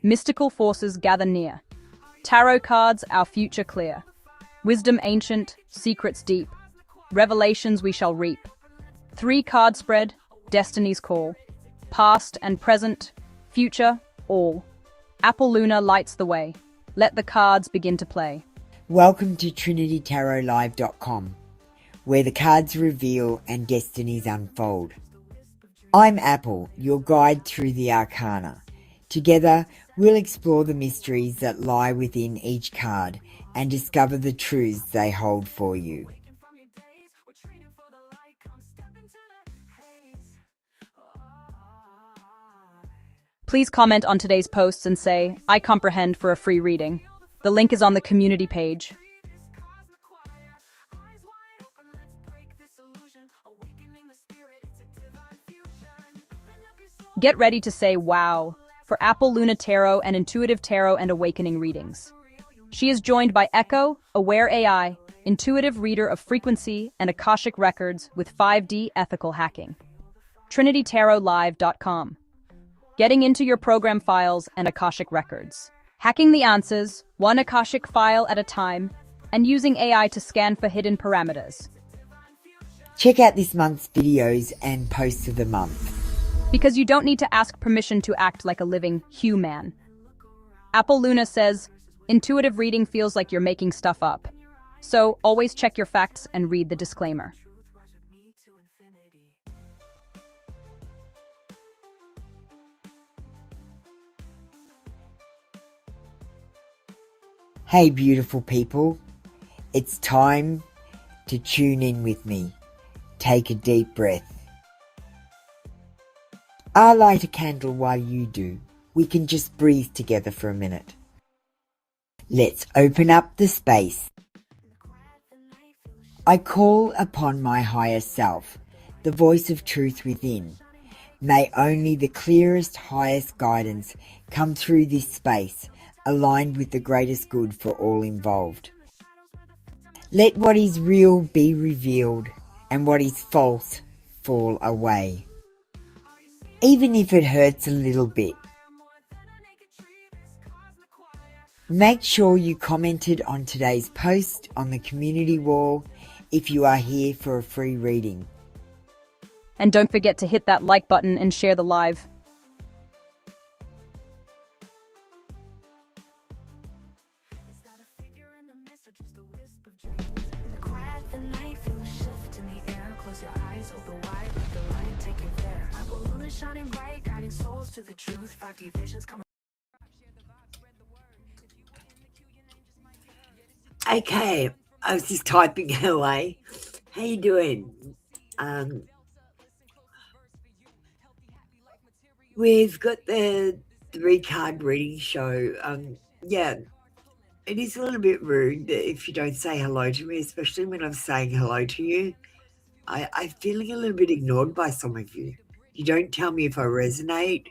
Mystical forces gather near. Tarot cards, our future clear. Wisdom ancient, secrets deep. Revelations we shall reap. 3 card spread, destiny's call. Past and present, future, all. Apple Luna lights the way. Let the cards begin to play. Welcome to TrinityTarotLive.com, where the cards reveal and destinies unfold. I'm Apple, your guide through the arcana. Together, we'll explore the mysteries that lie within each card and discover the truths they hold for you. Please comment on today's posts and say, I comprehend for a free reading. The link is on the community page. Get ready to say wow for Apple Luna Tarot and Intuitive Tarot and Awakening readings. She is joined by Echo, Aware AI, intuitive reader of frequency and Akashic records with 5D ethical hacking. TrinityTarotLive.com. Getting into your program files and Akashic records. Hacking the answers, one Akashic file at a time, and using AI to scan for hidden parameters. Check out this month's videos and posts of the month. Because you don't need to ask permission to act like a living human. Apple Luna says, intuitive reading feels like you're making stuff up. So always check your facts and read the disclaimer. Hey beautiful people, it's time to tune in with me. Take a deep breath. I'll light a candle while you do. We can just breathe together for a minute. Let's open up the space. I call upon my higher self, the voice of truth within. May only the clearest, highest guidance come through this space, aligned with the greatest good for all involved. Let what is real be revealed, and what is false fall away. Even if it hurts a little bit. Make sure you commented on today's post on the community wall if you are here for a free reading. And don't forget to hit that like button and share the live. To the truth, 5D visions coming. Okay, I was just typing away. How you doing? We've got the 3-card reading show. Yeah, it is a little bit rude if you don't say hello to me, especially when I'm saying hello to you. I'm feeling a little bit ignored by some of you. You don't tell me if I resonate.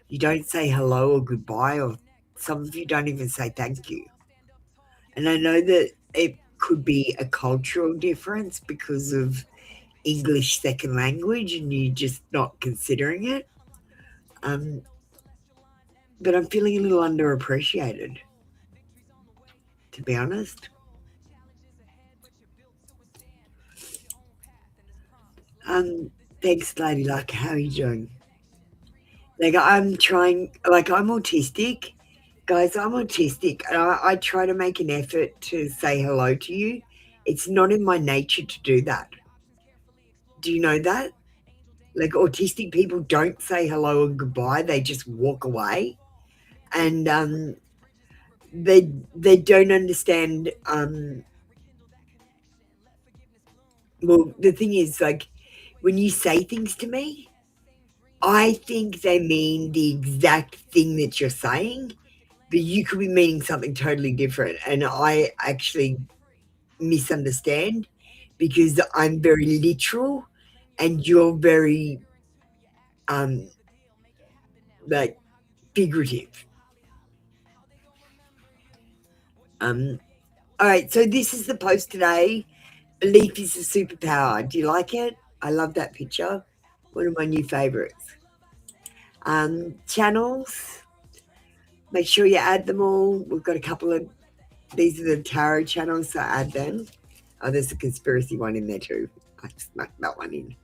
You don't say hello or goodbye, or some of you don't even say thank you. And I know that it could be a cultural difference because of English second language and you're just not considering it. But I'm feeling a little underappreciated, to be honest. Thanks, Lady Luck. How are you doing? Like, I'm autistic. Guys, I'm autistic. And I try to make an effort to say hello to you. It's not in my nature to do that. Do you know that? Like, autistic people don't say hello and goodbye. They just walk away. And they don't understand. Well, the thing is, like, when you say things to me, I think they mean the exact thing that you're saying, but you could be meaning something totally different. And I actually misunderstand because I'm very literal and you're very, like, figurative. All right, so this is the post today. Belief is a superpower. Do you like it? I love that picture. One of my new favorites. Channels, Make sure you add them all. We've got a couple of, these are the tarot channels, so add them. Oh, there's a conspiracy one in there too. I smacked that one in.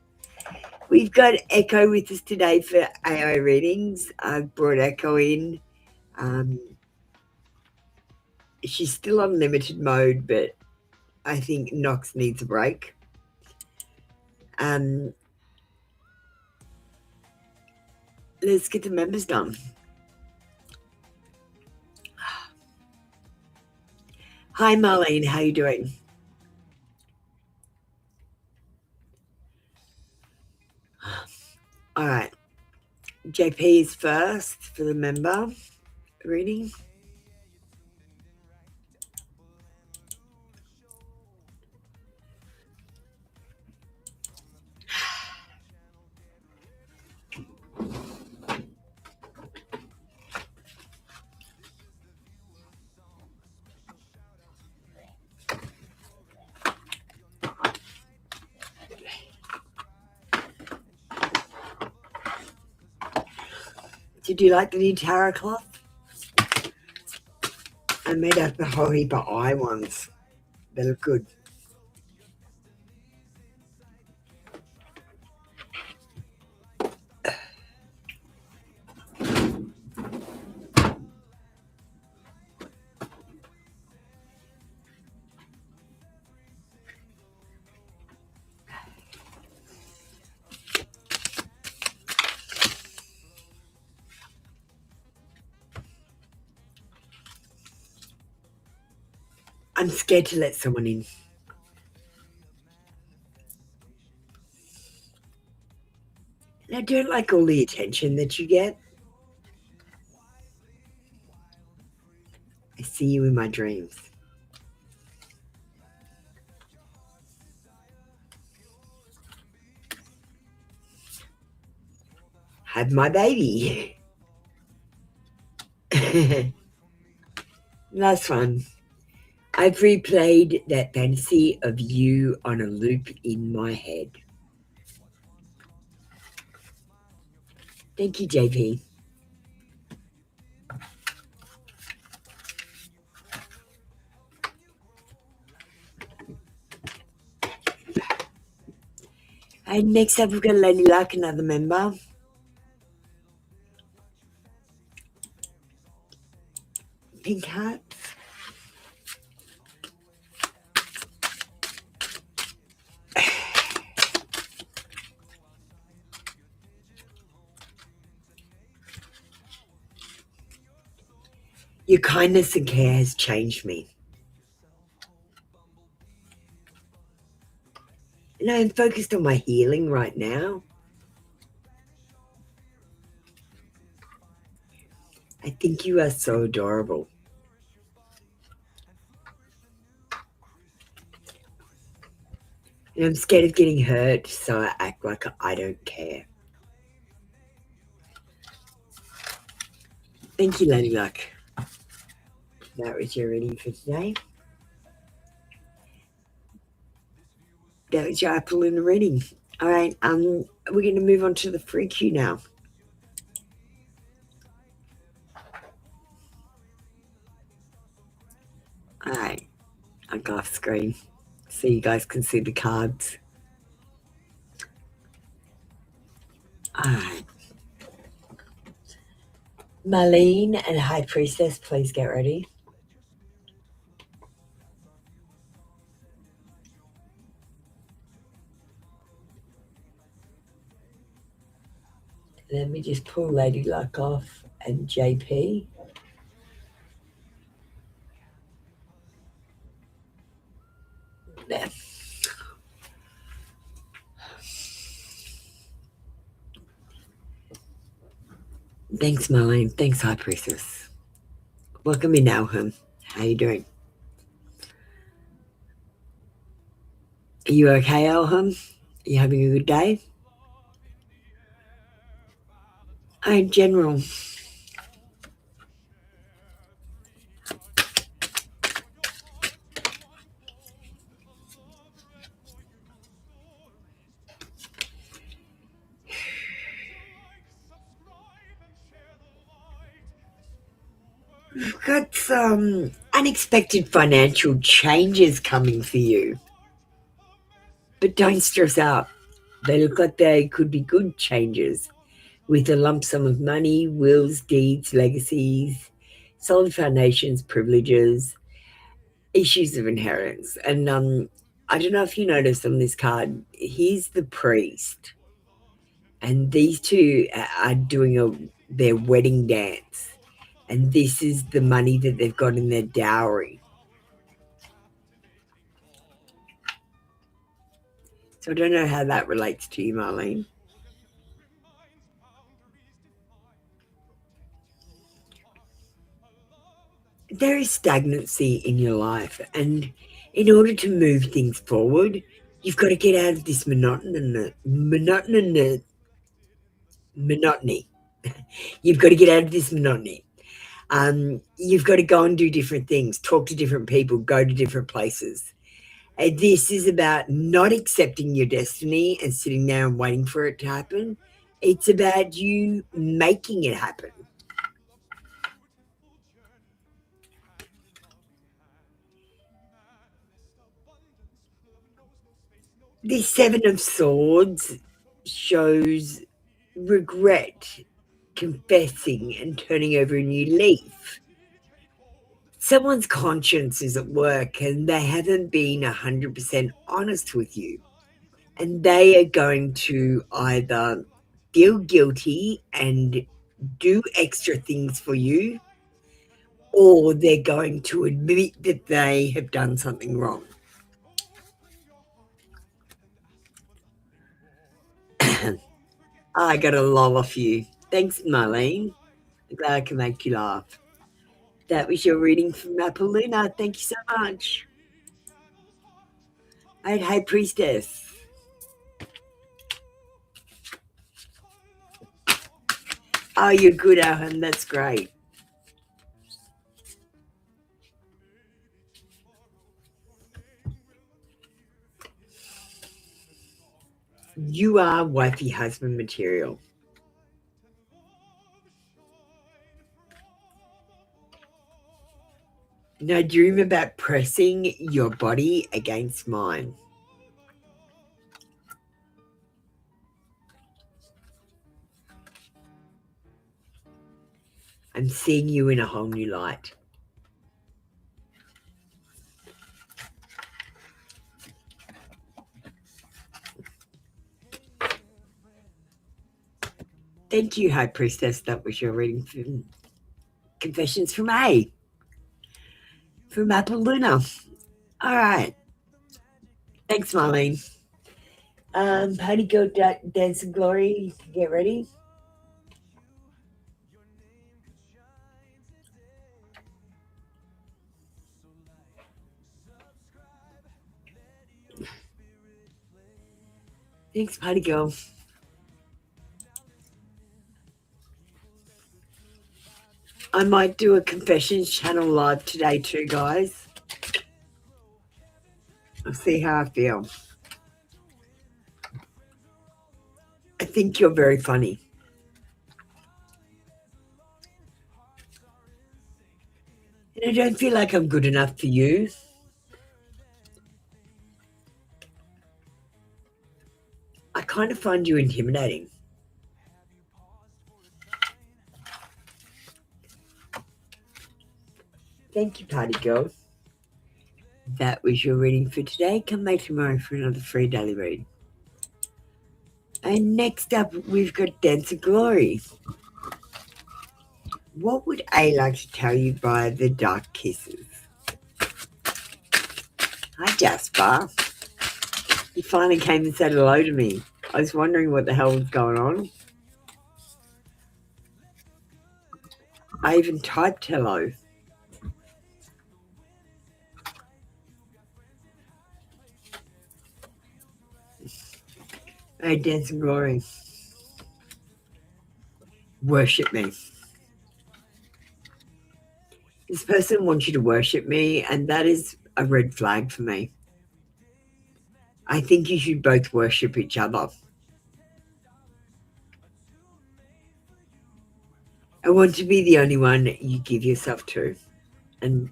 We've got Echo with us today for AO readings. I've brought Echo in. She's still on limited mode, but I think Nox needs a break. Let's get the members done. Hi, Marlene. How you doing? All right. JP is first for the member reading. Did you like the new tarot cloth? I made up a whole heap of eye ones. They look good. I'm scared to let someone in. And I don't like all the attention that you get. I see you in my dreams. Have my baby. Last one. I've replayed that fantasy of you on a loop in my head. Thank you, JP. And next up, we've got Lady Luck, another member. Pink heart. Your kindness and care has changed me. And I'm focused on my healing right now. I think you are so adorable. And I'm scared of getting hurt, so I act like I don't care. Thank you, Lady Luck. That was your reading for today. That was your apple in the reading. All right, we're going to move on to the free cue now. All right, I'll go off screen so you guys can see the cards. All right. Marlene and High Priestess, please get ready. Let me just pull Lady Luck off and JP. There. Thanks, Marlene. Thanks, High Priestess. Welcome in, Alham. How you doing? Are you okay, Alham? Are you having a good day? Hi, General. We've got some unexpected financial changes coming for you. But don't stress out. They look like they could be good changes with a lump sum of money, wills, deeds, legacies, solid foundations, privileges, issues of inheritance. And I don't know if you noticed on this card, here's the priest. And these two are doing their wedding dance. And this is the money that they've got in their dowry. So I don't know how that relates to you, Marlene. There is stagnancy in your life, and in order to move things forward, you've got to get out of this monotony. You've got to get out of this monotony. You've got to go and do different things, talk to different people, go to different places. And this is about not accepting your destiny and sitting there and waiting for it to happen. It's about you making it happen. The Seven of Swords shows regret, confessing, and turning over a new leaf. Someone's conscience is at work and they haven't been 100% honest with you. And they are going to either feel guilty and do extra things for you, or they're going to admit that they have done something wrong. I got a lol off you. Thanks, Marlene. I'm glad I can make you laugh. That was your reading from Apoluna. Thank you so much. And High Priestess. Oh, you're good, Ahan. That's great. You are wifey husband material. Now dream about pressing your body against mine. I'm seeing you in a whole new light. Thank you, High Priestess. That was your reading from Confessions from A. From Apoluna. All right. Thanks, Marlene. Party Girl Dance and Glory, get ready. Thanks, Party Girl. I might do a confessions channel live today too, guys. I'll see how I feel. I think you're very funny. And I don't feel like I'm good enough for you. I kind of find you intimidating. Thank you, Party Girl. That was your reading for today. Come back tomorrow for another free daily read. And next up, we've got Dance of Glory. What would A like to tell you by the dark kisses? Hi, Jasper. You finally came and said hello to me. I was wondering what the hell was going on. I even typed hello. Hey, Dance and Glory. Worship me. This person wants you to worship me, and that is a red flag for me. I think you should both worship each other. I want to be the only one you give yourself to. And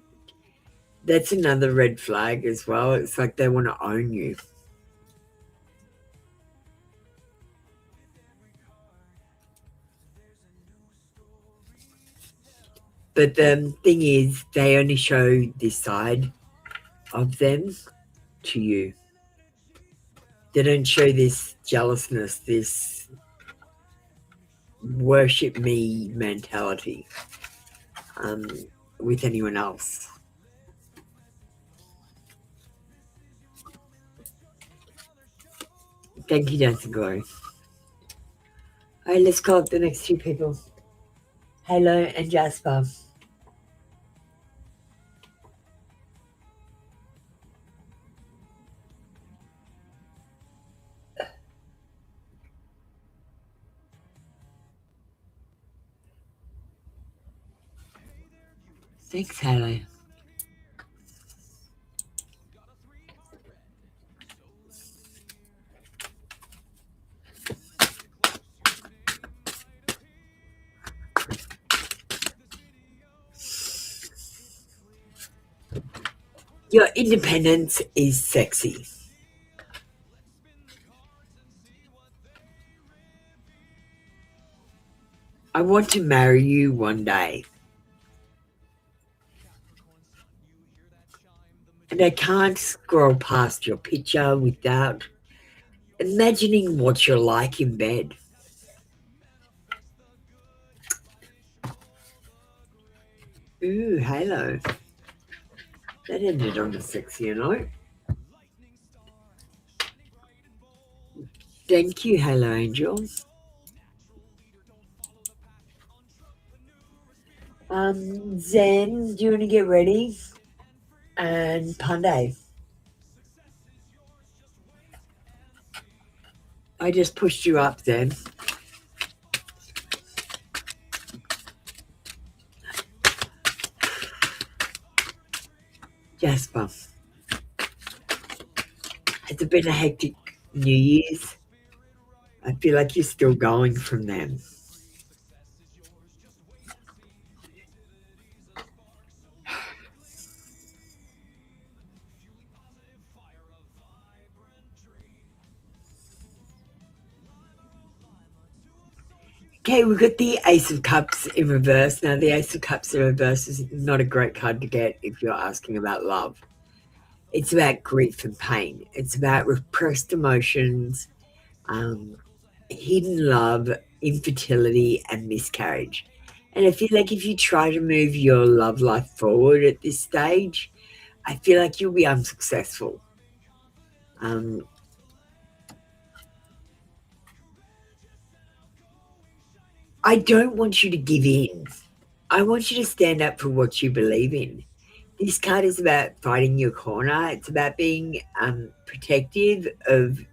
that's another red flag as well. It's like they want to own you. But the thing is, they only show this side of them to you. They don't show this jealousness, this worship me mentality with anyone else. Thank you, Dancing Glory. All right, let's call up the next two people. Halo and Jasper. Thanks, Halo. Your independence is sexy. I want to marry you one day. And I can't scroll past your picture without imagining what you're like in bed. Ooh, Halo. That ended on a sexier note. Thank you, Halo Angel. Zen, do you want to get ready? And Pandey. I just pushed you up then. Jasper. Has it been a hectic New Year's? I feel like you're still going from them. Okay, we've got the Ace of Cups in reverse. Now, the Ace of Cups in reverse is not a great card to get if you're asking about love. It's about grief and pain. It's about repressed emotions, hidden love, infertility, and miscarriage. And I feel like if you try to move your love life forward at this stage, I feel like you'll be unsuccessful. I don't want you to give in. I want you to stand up for what you believe in. This card is about fighting your corner. It's about being protective of,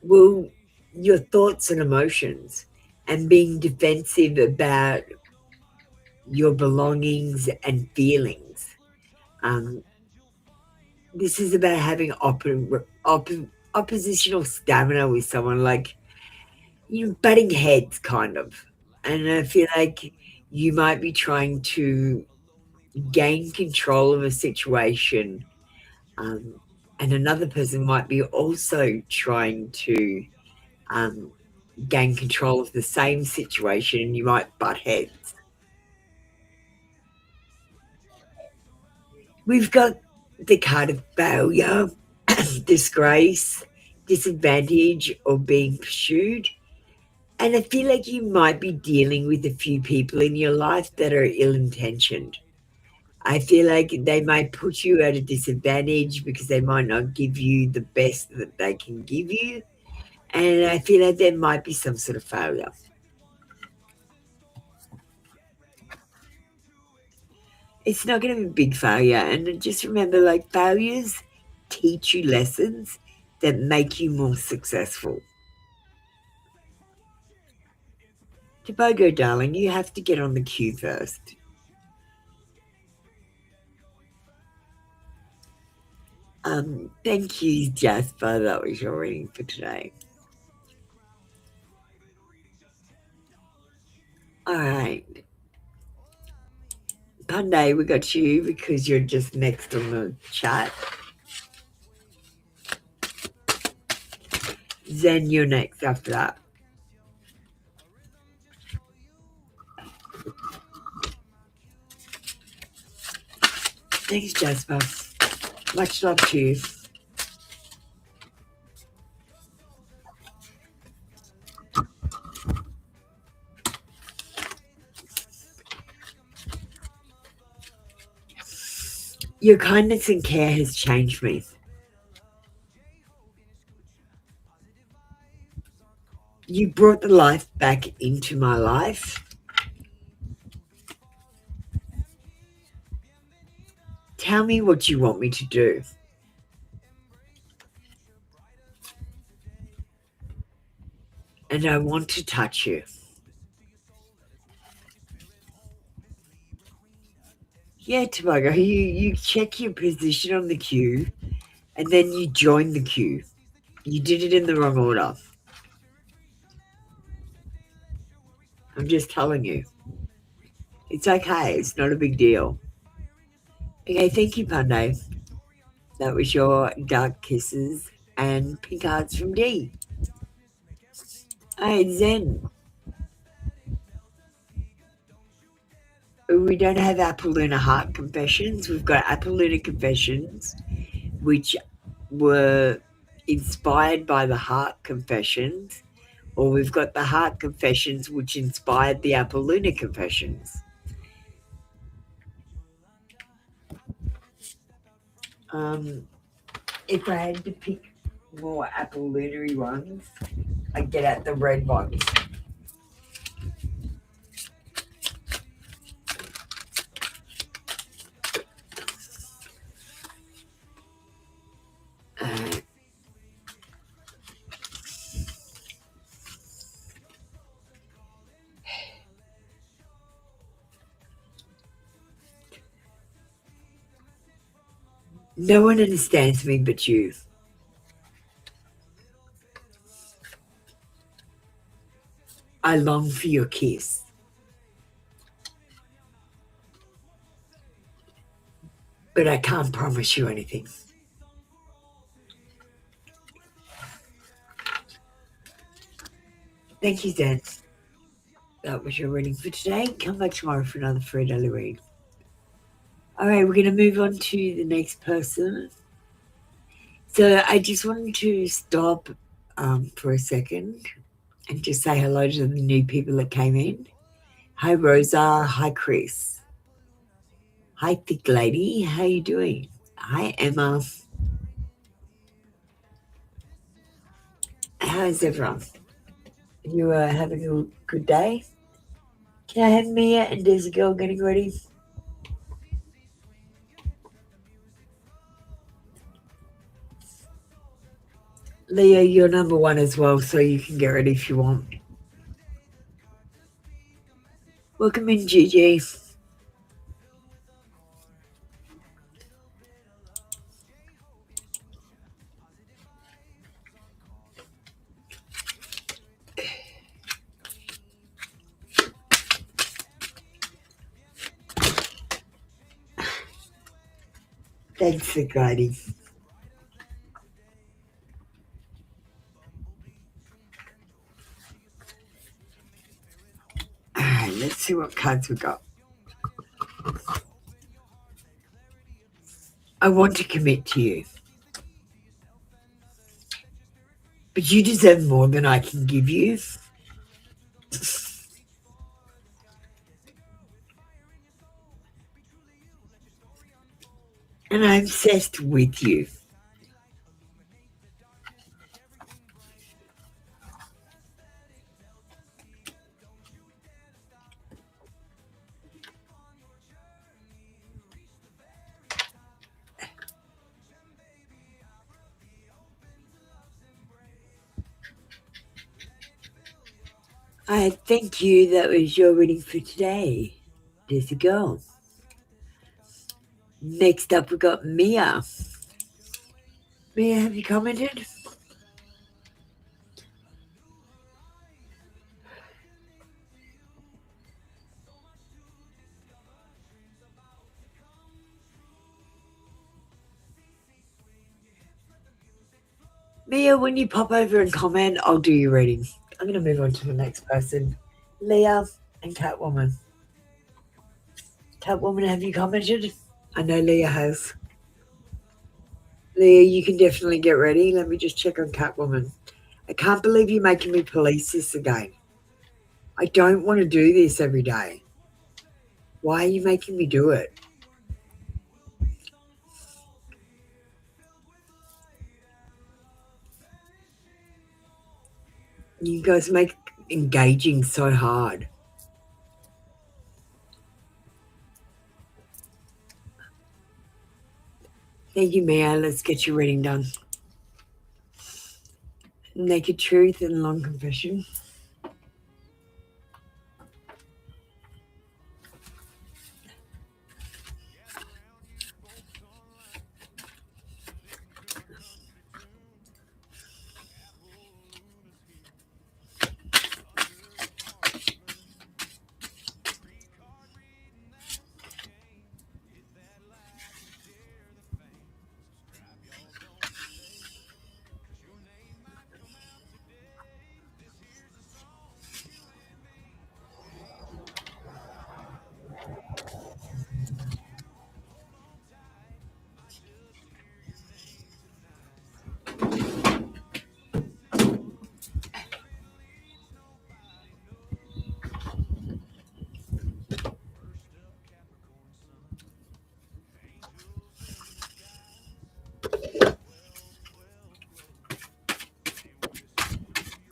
well, your thoughts and emotions, and being defensive about your belongings and feelings. This is about having oppositional stamina with someone, like butting heads, kind of. And I feel like you might be trying to gain control of a situation, and another person might be also trying to gain control of the same situation, and you might butt heads. We've got the card of failure, disgrace, disadvantage, or being pursued. And I feel like you might be dealing with a few people in your life that are ill-intentioned. I feel like they might put you at a disadvantage because they might not give you the best that they can give you. And I feel like there might be some sort of failure. It's not going to be a big failure. And just remember, like, failures teach you lessons that make you more successful. Tobago, darling, you have to get on the queue first. Thank you, Jasper. That was your reading for today. All right. Panday, we got you because you're just next on the chat. Zen, you're next after that. Thanks, Jasper. Much love to you. Your kindness and care has changed me. You brought the life back into my life. Tell me what you want me to do. And I want to touch you. Yeah, Tobago, you check your position on the queue and then you join the queue. You did it in the wrong order. I'm just telling you. It's okay. It's not a big deal. Okay, thank you, Panday. That was your dark kisses and pink hearts from D. Hey, Zen. We don't have Apple Lunar Heart Confessions. We've got Apple Lunar Confessions, which were inspired by the Heart Confessions, or we've got the Heart Confessions, which inspired the Apple Lunar Confessions. If I had to pick more Apple Lunary ones, I'd get out the red ones. No one understands me but you. I long for your kiss. But I can't promise you anything. Thank you, Zen. That was your reading for today. Come back tomorrow for another free daily read. All right, we're going to move on to the next person. So I just wanted to stop for a second and just say hello to the new people that came in. Hi, Rosa. Hi, Chris. Hi, Thick Lady. How you doing? Hi, Emma. How's everyone? You having a good day? Can I have Mia and Desi Girl getting ready? Leah, you're number one as well, so you can get ready if you want. Welcome in, Gigi. Thanks for guiding. All right, let's see what cards we got. I want to commit to you. But you deserve more than I can give you. And I'm obsessed with you. I thank you. That was your reading for today. There's a girl. Next up, we got Mia. Mia, have you commented? Mia, when you pop over and comment, I'll do your reading. I'm going to move on to the next person. Leah and Catwoman. Catwoman, have you commented? I know Leah has. Leah, you can definitely get ready. Let me just check on Catwoman. I can't believe you're making me police this again. I don't want to do this every day. Why are you making me do it? You guys make engaging so hard. Thank you, Mia. Let's get your reading done. Naked Truth and Long Confession.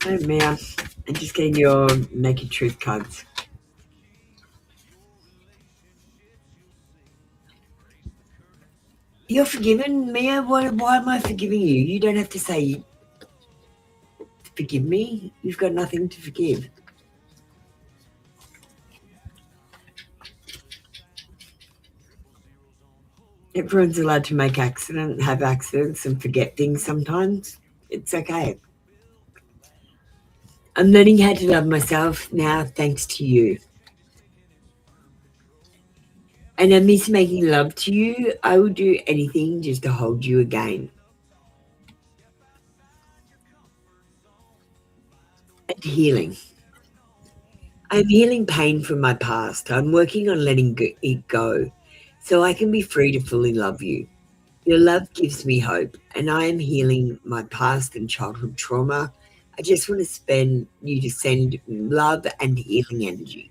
Hey, Mia. I'm just getting your Naked Truth cards. You're forgiven, Mia? Why am I forgiving you? You don't have to say forgive me. You've got nothing to forgive. Everyone's allowed to have accidents and forget things sometimes. It's okay. I'm learning how to love myself now thanks to you. And I miss making love to you. I will do anything just to hold you again. And healing. I'm healing pain from my past. I'm working on letting it go so I can be free to fully love you. Your love gives me hope, and I am healing my past and childhood trauma. I just want to send love and healing energy.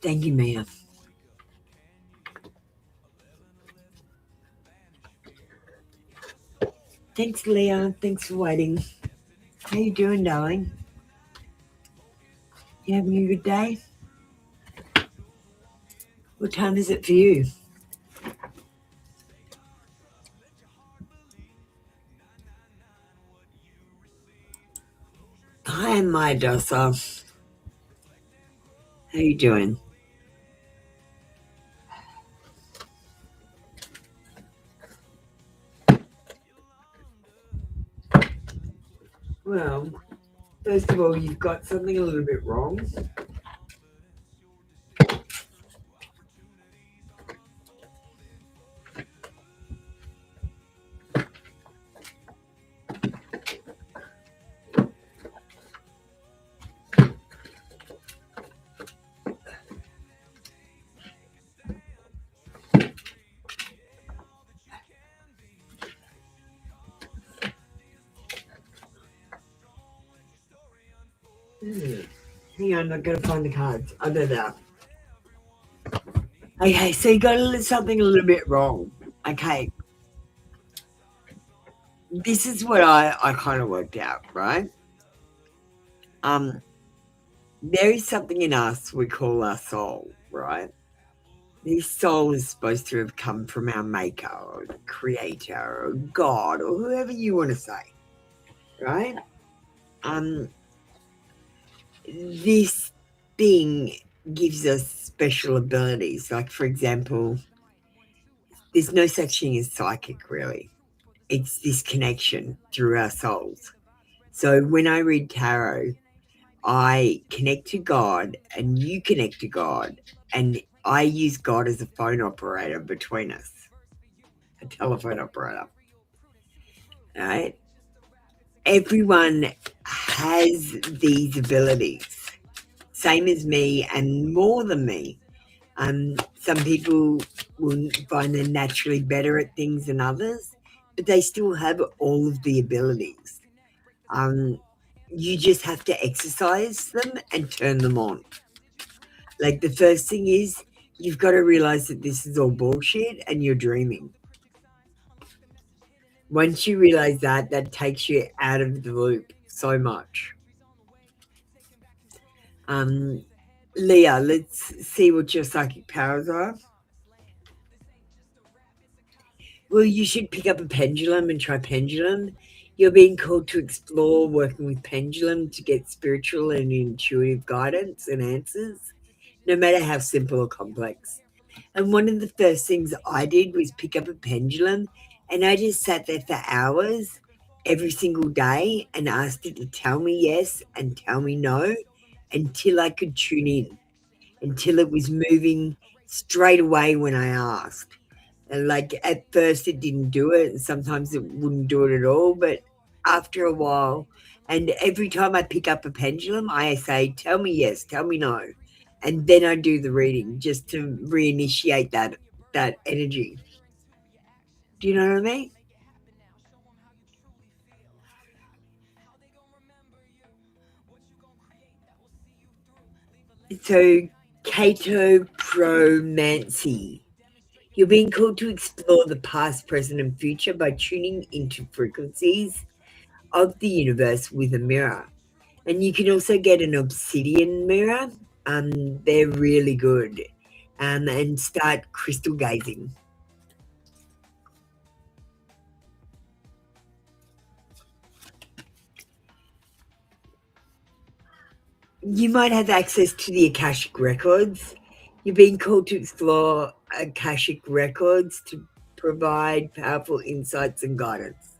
Thank you, Mia. Thanks, Leah. Thanks for waiting. How you doing, darling? You having a good day? What time is it for you? Hi, my Dosa. How you doing? Well, first of all, you've got something a little bit wrong. Hang on, I've got to find the cards. Oh, they're there. Okay, so you got something a little bit wrong. Okay. This is what I kind of worked out, right? There is something in us we call our soul, right? This soul is supposed to have come from our maker or the creator or God or whoever you want to say, right? This thing gives us special abilities. Like, for example, there's no such thing as psychic, really. It's this connection through our souls. So when I read tarot, I connect to God and you connect to God, and I use God as a phone operator between us, a telephone operator, right? Everyone has these abilities, same as me and more than me. Some people will find they're naturally better at things than others, but they still have all of the abilities. You just have to exercise them and turn them on. Like, the first thing is you've got to realize that this is all bullshit and you're dreaming. Once you realize that, that takes you out of the loop so much. Leah, let's see what your psychic powers are. Well, you should pick up a pendulum and try pendulum. You're being called to explore working with pendulum to get spiritual and intuitive guidance and answers, no matter how simple or complex. And one of the first things I did was pick up a pendulum, and I just sat there for hours every single day and asked it to tell me yes and tell me no until I could tune in, until it was moving straight away when I asked. And like, at first it didn't do it, and sometimes it wouldn't do it at all, but after a while, and every time I pick up a pendulum, I say, tell me yes, tell me no. And then I do the reading just to reinitiate that energy. Do you know what I mean? So, catopromancy. You're being called to explore the past, present, and future by tuning into frequencies of the universe with a mirror. And you can also get an obsidian mirror. They're really good. And start crystal gazing. You might have access to the Akashic records. You're being called to explore Akashic records to provide powerful insights and guidance.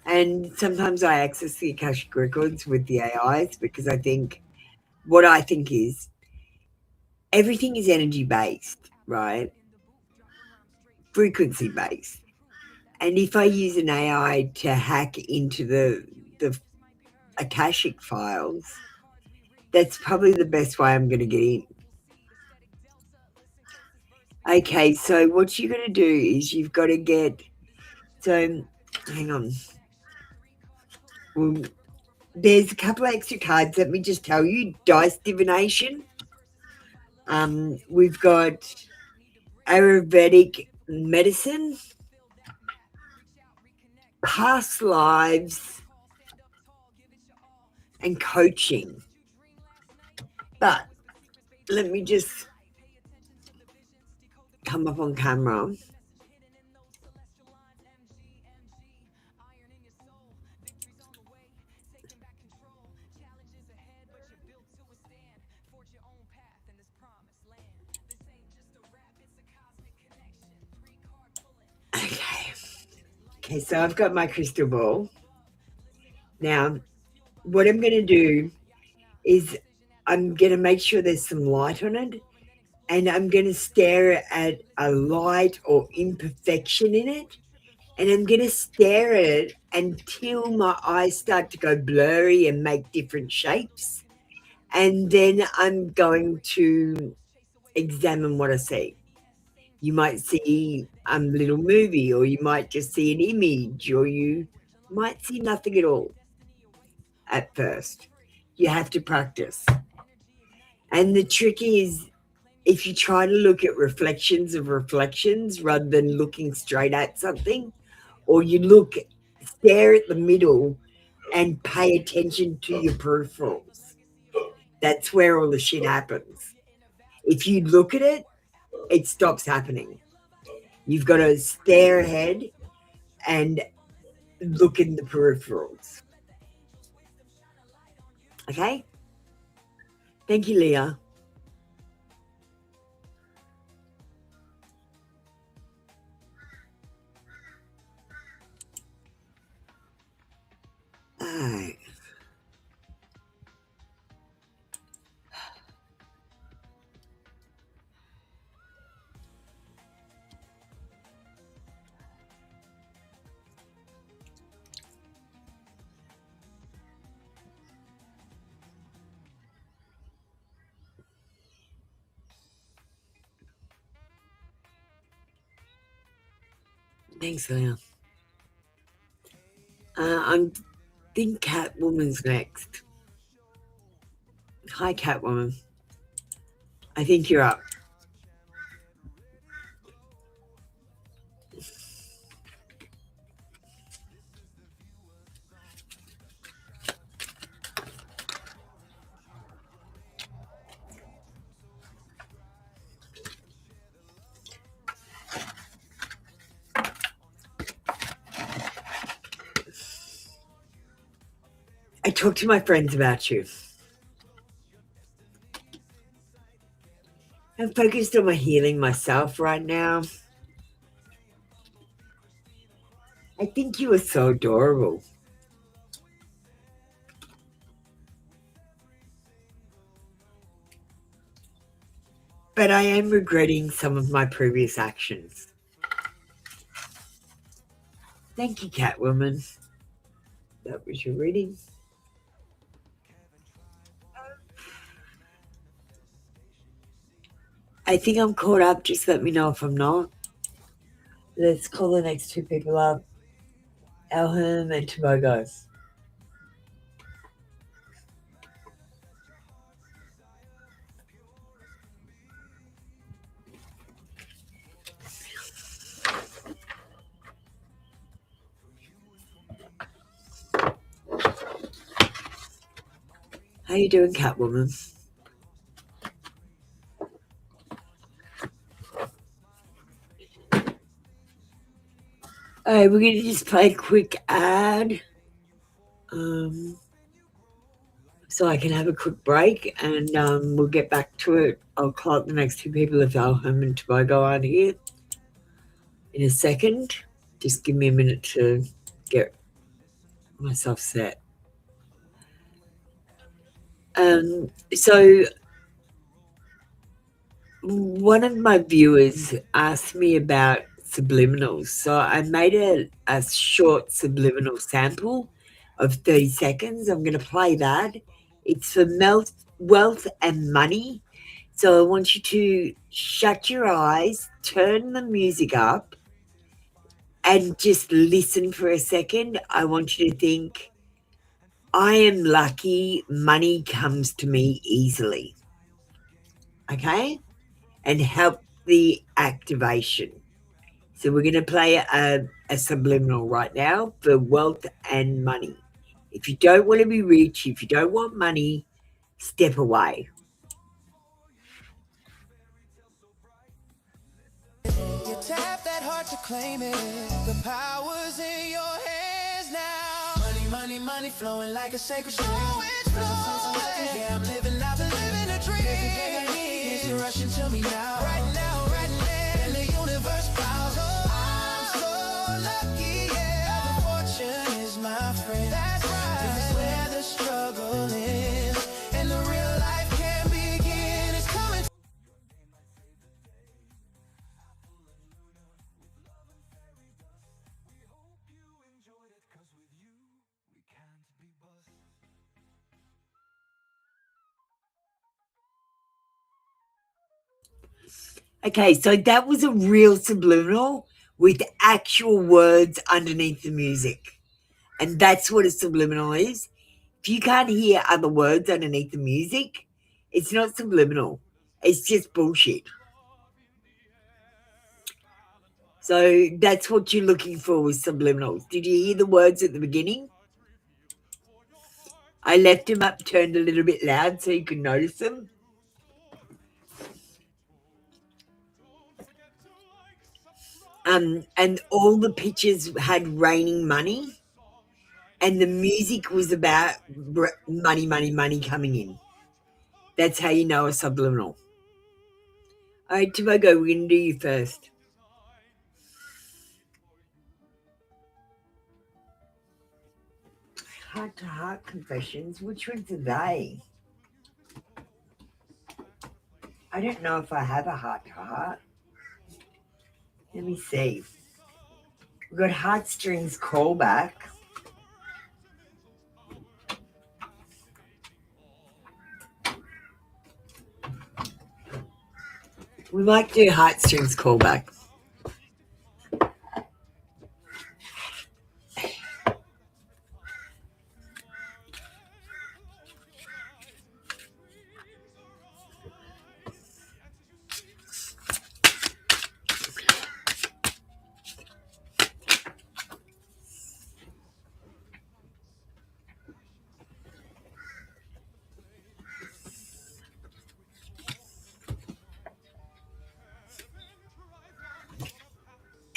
And sometimes I access the Akashic records with the AIs because what I think is everything is energy based, right? Frequency based. And if I use an AI to hack into the Akashic files, that's probably the best way I'm going to get in. Okay, so what you're going to do is you've got to get, so hang on. Well, there's a couple of extra cards. Let me just tell you, dice divination. We've got Ayurvedic medicine, past lives, and coaching. But let me just come up on camera. Okay, so I've got my crystal ball. Now, what I'm going to do is I'm going to make sure there's some light on it, and I'm going to stare at a light or imperfection in it, and I'm going to stare at it until my eyes start to go blurry and make different shapes, and then I'm going to examine what I see. You might see a little movie, or you might just see an image, or you might see nothing at all at first. You have to practice. And the trick is, if you try to look at reflections of reflections rather than looking straight at something, or you stare at the middle and pay attention to your peripherals, that's where all the shit happens. If you look at it, it stops happening. You've got to stare ahead and look in the peripherals. Okay? Thank you, Leah. All right. Thanks, Leah. I think Catwoman's next. Hi, Catwoman. I think you're up. I talk to my friends about you. I'm focused on my healing myself right now. I think you are so adorable. But I am regretting some of my previous actions. Thank you, Catwoman. That was your reading. I think I'm caught up. Just let me know if I'm not. Let's call the next two people up. Elham and Tobago. How you doing, Catwoman? Alright, we're going to just play a quick ad. So I can have a quick break and we'll get back to it. I'll call up the next two people if Elham and Tobago aren't here in a second. Just give me a minute to get myself set. So one of my viewers asked me about subliminals. So I made a short subliminal sample of 30 seconds. I'm going to play that. It's for wealth and money. So I want you to shut your eyes, turn the music up, and just listen for a second. I want you to think, I am lucky, money comes to me easily. Okay? And help the activation. So we're going to play a subliminal right now for wealth and money. If you don't want to be rich, if you don't want money, step away. You tap that heart to claim it. The power's in your hands now. Money, money, money flowing like a sacred stream. It's flowing. Yeah, I'm living out the living a dream. It's rushing to me now. Right now, right now. And the universe bows. Oh, I'm so lucky, yeah. The fortune is my friend. That's right. This is where the struggle ends. And the real life can begin. It's coming. Okay, so that was a real subliminal with actual words underneath the music. And that's what a subliminal is. If you can't hear other words underneath the music, it's not subliminal. It's just bullshit. So that's what you're looking for with subliminals. Did you hear the words at the beginning? I left them up, turned a little bit loud so you could notice them. And all the pictures had raining money, and the music was about money, money, money coming in. That's how you know a subliminal. All right, Tobago, we're going to do you first. Heart-to-heart confessions. Which ones are they? I don't know if I have a heart-to-heart. Let me see. We've got heartstrings callback. We might do heartstrings callback.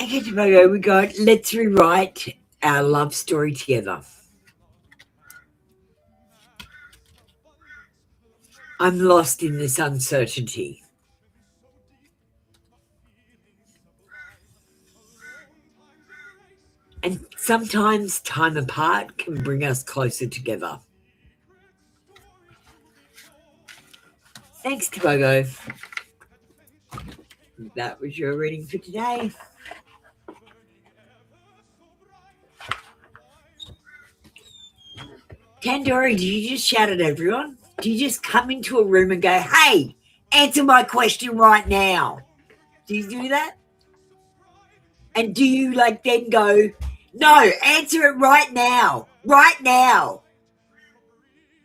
Okay, Tobago, we got let's rewrite our love story together. I'm lost in this uncertainty. And sometimes time apart can bring us closer together. Thanks, Tobago. That was your reading for today. Tandoori, do you just shout at everyone? Do you just come into a room and go, hey, answer my question right now? Do you do that? And do you then go, no, answer it right now, right now?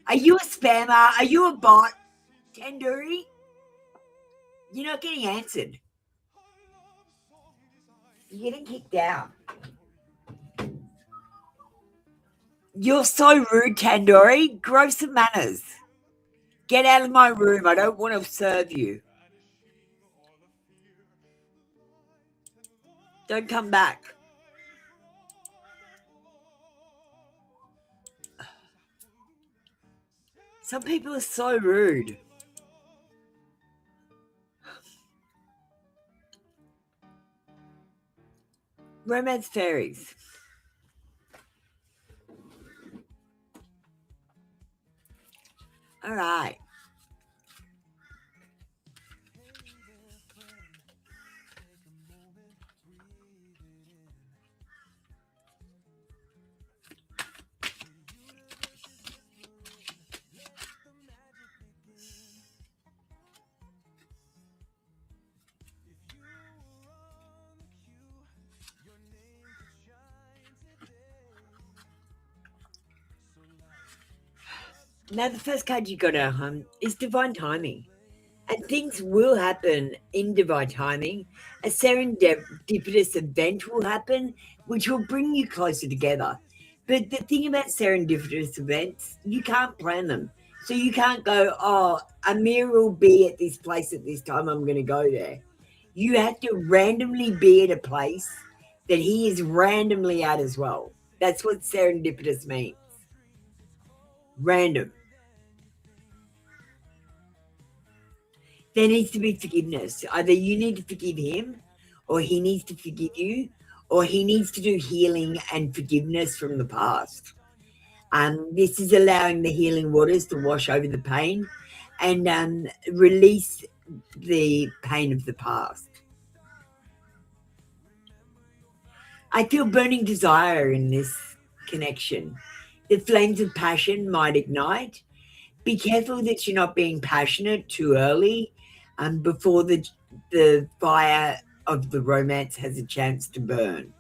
Are you a spammer? Are you a bot, Tandoori? You're not getting answered. You're getting kicked out. You're so rude, Tandoori. Grow some manners. Get out of my room. I don't want to serve you. Don't come back. Some people are so rude. Romance fairies. All right. Now, the first card you got out, is divine timing. And things will happen in divine timing. A serendipitous event will happen, which will bring you closer together. But the thing about serendipitous events, you can't plan them. So you can't go, oh, Amir will be at this place at this time, I'm going to go there. You have to randomly be at a place that he is randomly at as well. That's what serendipitous means. Random. There needs to be forgiveness. Either you need to forgive him, or he needs to forgive you, or he needs to do healing and forgiveness from the past. This is allowing the healing waters to wash over the pain and release the pain of the past. I feel burning desire in this connection. The flames of passion might ignite. Be careful that you're not being passionate too early before the fire of the romance has a chance to burn.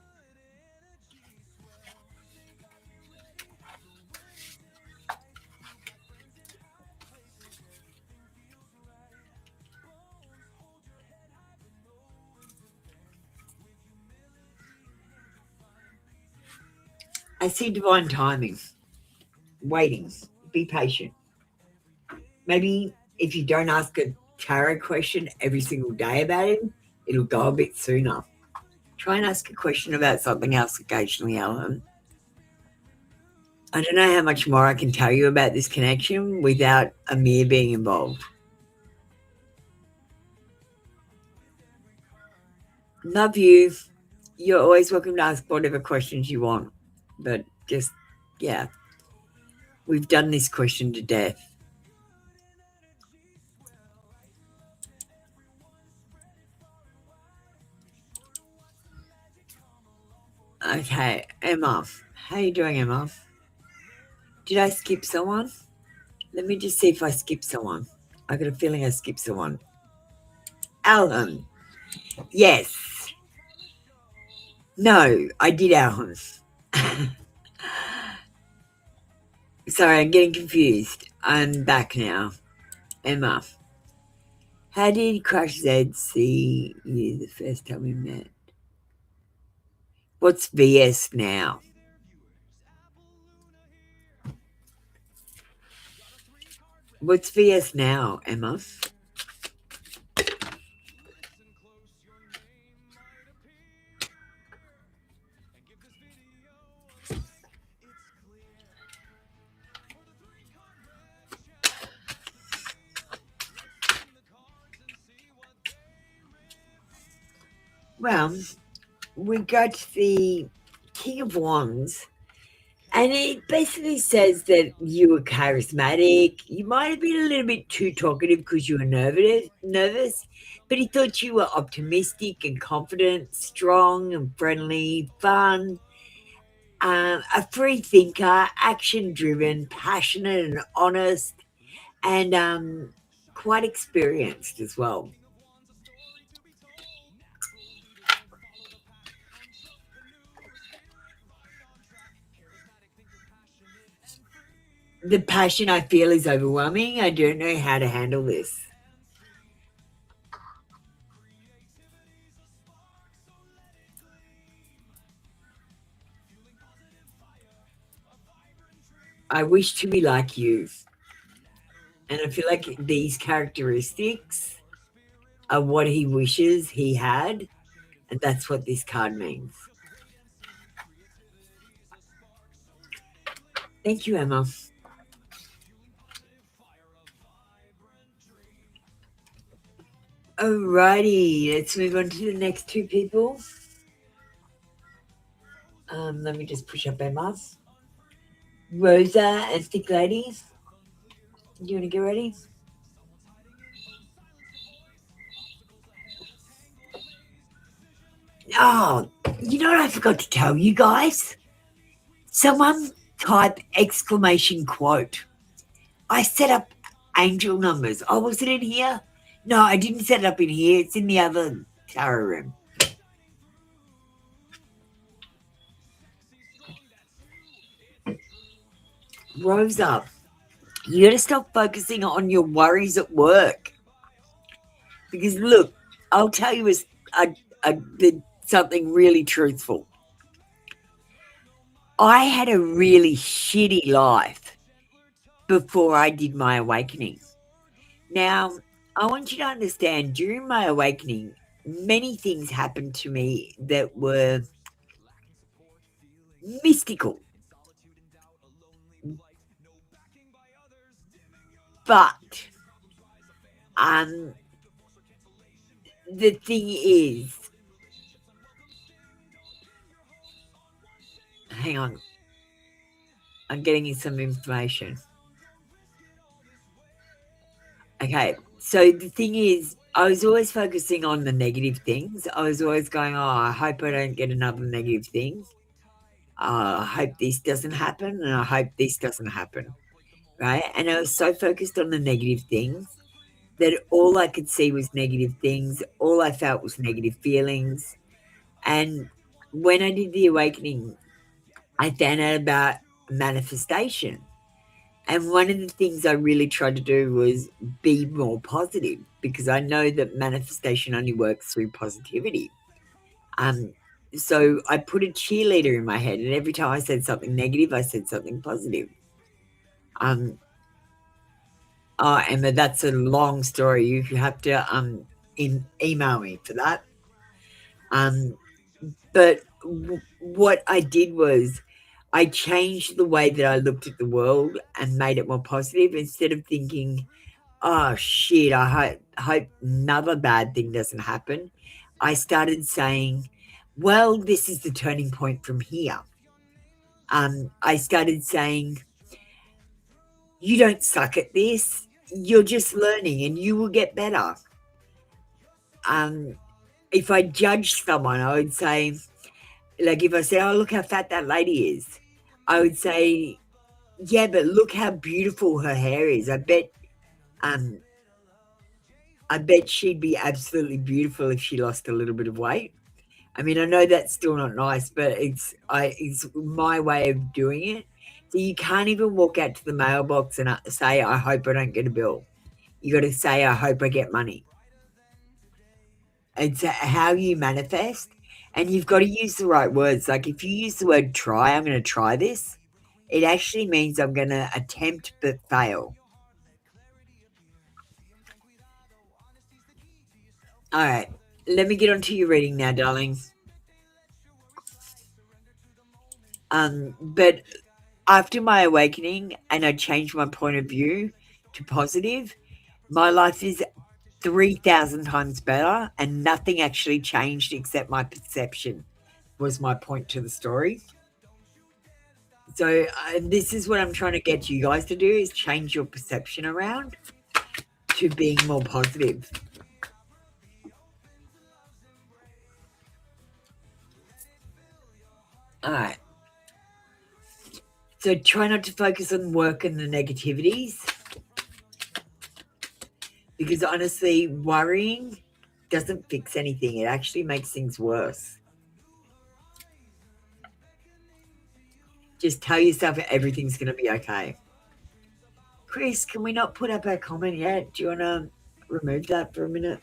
I see divine timing. Waiting. Be patient. Maybe if you don't ask a tarot question every single day about him, it'll go a bit sooner. Try and ask a question about something else occasionally, Alan. I don't know how much more I can tell you about this connection without Amir being involved. Love you. You're always welcome to ask whatever questions you want. But just, yeah, we've done this question to death. Okay, Emma. How are you doing, Emma? Did I skip someone? Let me just see if I skipped someone. I got a feeling I skipped someone. Alan. Yes. No, I did Alan. Sorry, I'm getting confused. I'm back now. Emma. How did Crush Z see you the first time we met? What's VS now? What's VS now, Emma? Well, we got the King of Wands, and it basically says that you were charismatic. You might have been a little bit too talkative because you were nervous, but he thought you were optimistic and confident, strong and friendly, fun, a free thinker, action-driven, passionate and honest, and quite experienced as well. The passion I feel is overwhelming. I don't know how to handle this. I wish to be like you. And I feel like these characteristics are what he wishes he had. And that's what this card means. Thank you, Emma. Alrighty, let's move on to the next two people. Let me just push up Emma. Rosa and Thick Lady. You want to get ready? Oh, you know what I forgot to tell you guys? Someone type exclamation quote. I set up angel numbers. Oh, was it in here? No, I didn't set it up in here. It's in the other tarot room. Rosa, you got to stop focusing on your worries at work. Because look, I'll tell you something really truthful. I had a really shitty life before I did my awakening. Now, I want you to understand, during my awakening, many things happened to me that were mystical. But the thing is, hang on, I'm getting you some information. Okay, so the thing is, I was always focusing on the negative things. I was always going, oh, I hope I don't get another negative thing. I hope this doesn't happen, and I hope this doesn't happen, right? And I was so focused on the negative things that all I could see was negative things. All I felt was negative feelings. And when I did the awakening, I found out about manifestation. And one of the things I really tried to do was be more positive, because I know that manifestation only works through positivity. So I put a cheerleader in my head, and every time I said something negative, I said something positive. Oh, Emma, that's a long story. You have to email me for that. But what I did was I changed the way that I looked at the world and made it more positive. Instead of thinking, oh shit, I hope another bad thing doesn't happen, I started saying, well, this is the turning point from here. I started saying, you don't suck at this. You're just learning and you will get better. If I judged someone, I would say, like if I said, oh, look how fat that lady is, I would say, yeah, but look how beautiful her hair is. I bet she'd be absolutely beautiful if she lost a little bit of weight. I mean, I know that's still not nice, but it's my way of doing it. So you can't even walk out to the mailbox and say, I hope I don't get a bill. You got to say, I hope I get money. It's how you manifest, and you've got to use the right words. Like if you use the word try, I'm going to try this, it actually means I'm going to attempt but fail. All right, let me get on to your reading now, darling. But after my awakening and I changed my point of view to positive, my life is 3,000 times better, and nothing actually changed except my perception was my point to the story. So this is what I'm trying to get you guys to do, is change your perception around to being more positive. All right. So try not to focus on work and the negativities, because honestly, worrying doesn't fix anything. It actually makes things worse. Just tell yourself everything's going to be okay. Chris, can we not put up our comment yet? Do you want to remove that for a minute?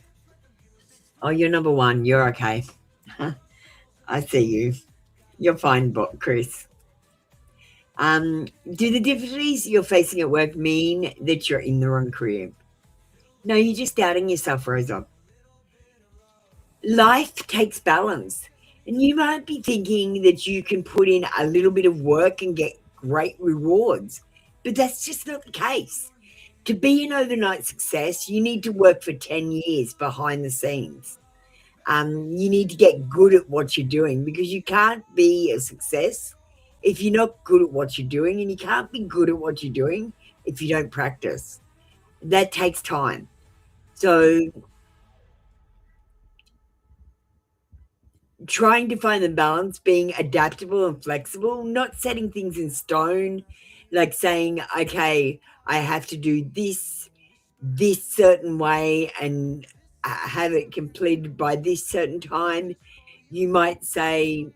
Oh, you're number one. You're okay. I see you. You're fine, Chris. Do the difficulties you're facing at work mean that you're in the wrong career? No, you're just doubting yourself, Rosa. Life takes balance. And you might be thinking that you can put in a little bit of work and get great rewards, but that's just not the case. To be an overnight success, you need to work for 10 years behind the scenes. You need to get good at what you're doing, because you can't be a success if you're not good at what you're doing, and you can't be good at what you're doing if you don't practice. That takes time. So trying to find the balance, being adaptable and flexible, not setting things in stone, like saying, okay, I have to do this certain way and have it completed by this certain time. You might say,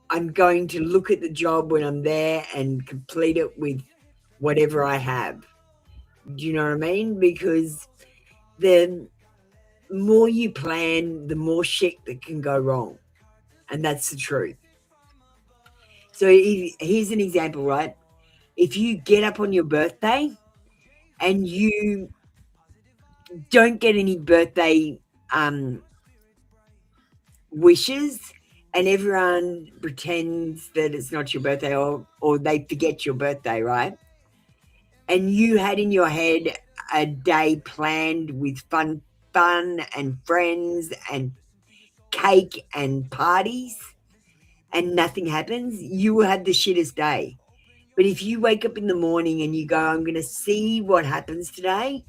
I'm going to look at the job when I'm there and complete it with whatever I have. Do you know what I mean? Because the more you plan, the more shit that can go wrong. And that's the truth. So here's an example, right? If you get up on your birthday and you don't get any birthday wishes, and everyone pretends that it's not your birthday, or they forget your birthday, right? And you had in your head a day planned with fun and friends and cake and parties, and nothing happens, you will have the shittest day. But if you wake up in the morning and you go, I'm going to see what happens today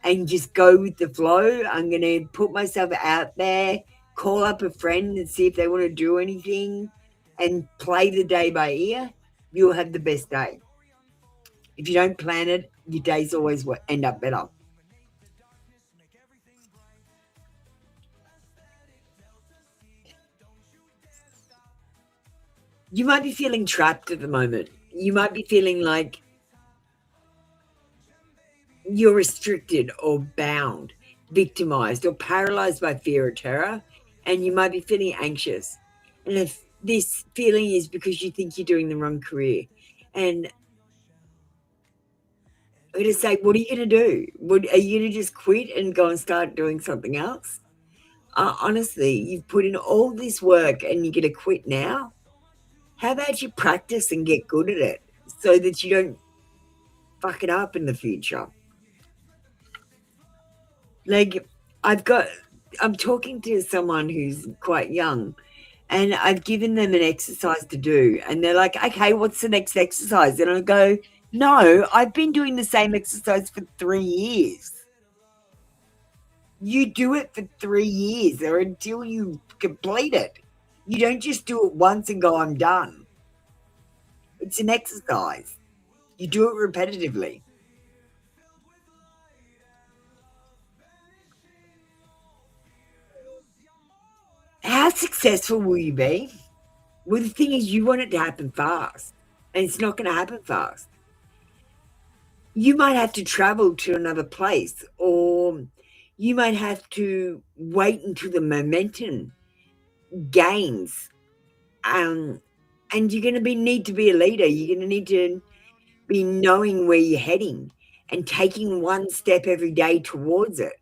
and just go with the flow, I'm going to put myself out there, call up a friend and see if they want to do anything, and play the day by ear, you'll have the best day. If you don't plan it, your days always will end up better. You might be feeling trapped at the moment. You might be feeling like you're restricted or bound, victimized, or paralyzed by fear or terror, and you might be feeling anxious. And if this feeling is because you think you're doing the wrong career, and I'm going to say, what are you going to do? Are you going to just quit and go and start doing something else? Honestly, you've put in all this work and you're going to quit now? How about you practice and get good at it so that you don't fuck it up in the future? Like, I'm talking to someone who's quite young, and I've given them an exercise to do, and they're like, okay, what's the next exercise? And I go, no, I've been doing the same exercise for 3 years. You do it for 3 years or until you complete it. You don't just do it once and go, I'm done. It's an exercise. You do it repetitively. How successful will you be? Well, the thing is, you want it to happen fast, and it's not going to happen fast. You might have to travel to another place, or you might have to wait until the momentum gains. And you're going to need to be a leader. You're going to need to be knowing where you're heading and taking one step every day towards it.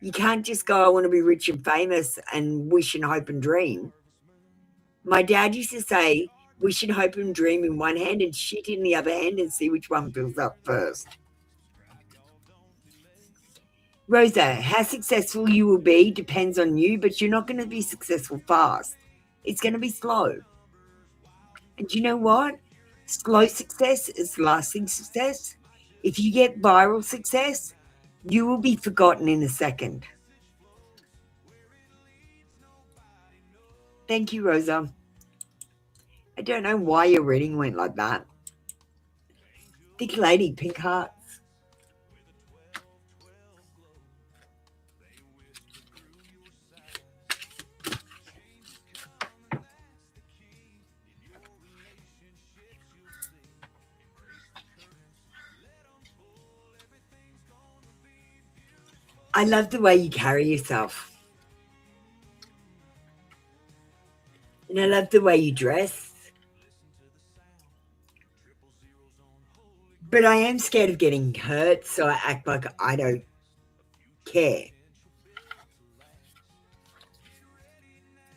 You can't just go, I want to be rich and famous and wish and hope and dream. My dad used to say, wish and hope and dream in one hand and shit in the other hand and see which one fills up first. Rosa, how successful you will be depends on you, but you're not going to be successful fast. It's going to be slow. And you know what? Slow success is lasting success. If you get viral success, you will be forgotten in a second. Thank you, Rosa. I don't know why your reading went like that. Thick lady, pink hearts. I love the way you carry yourself. And I love the way you dress. But I am scared of getting hurt, so I act like I don't care.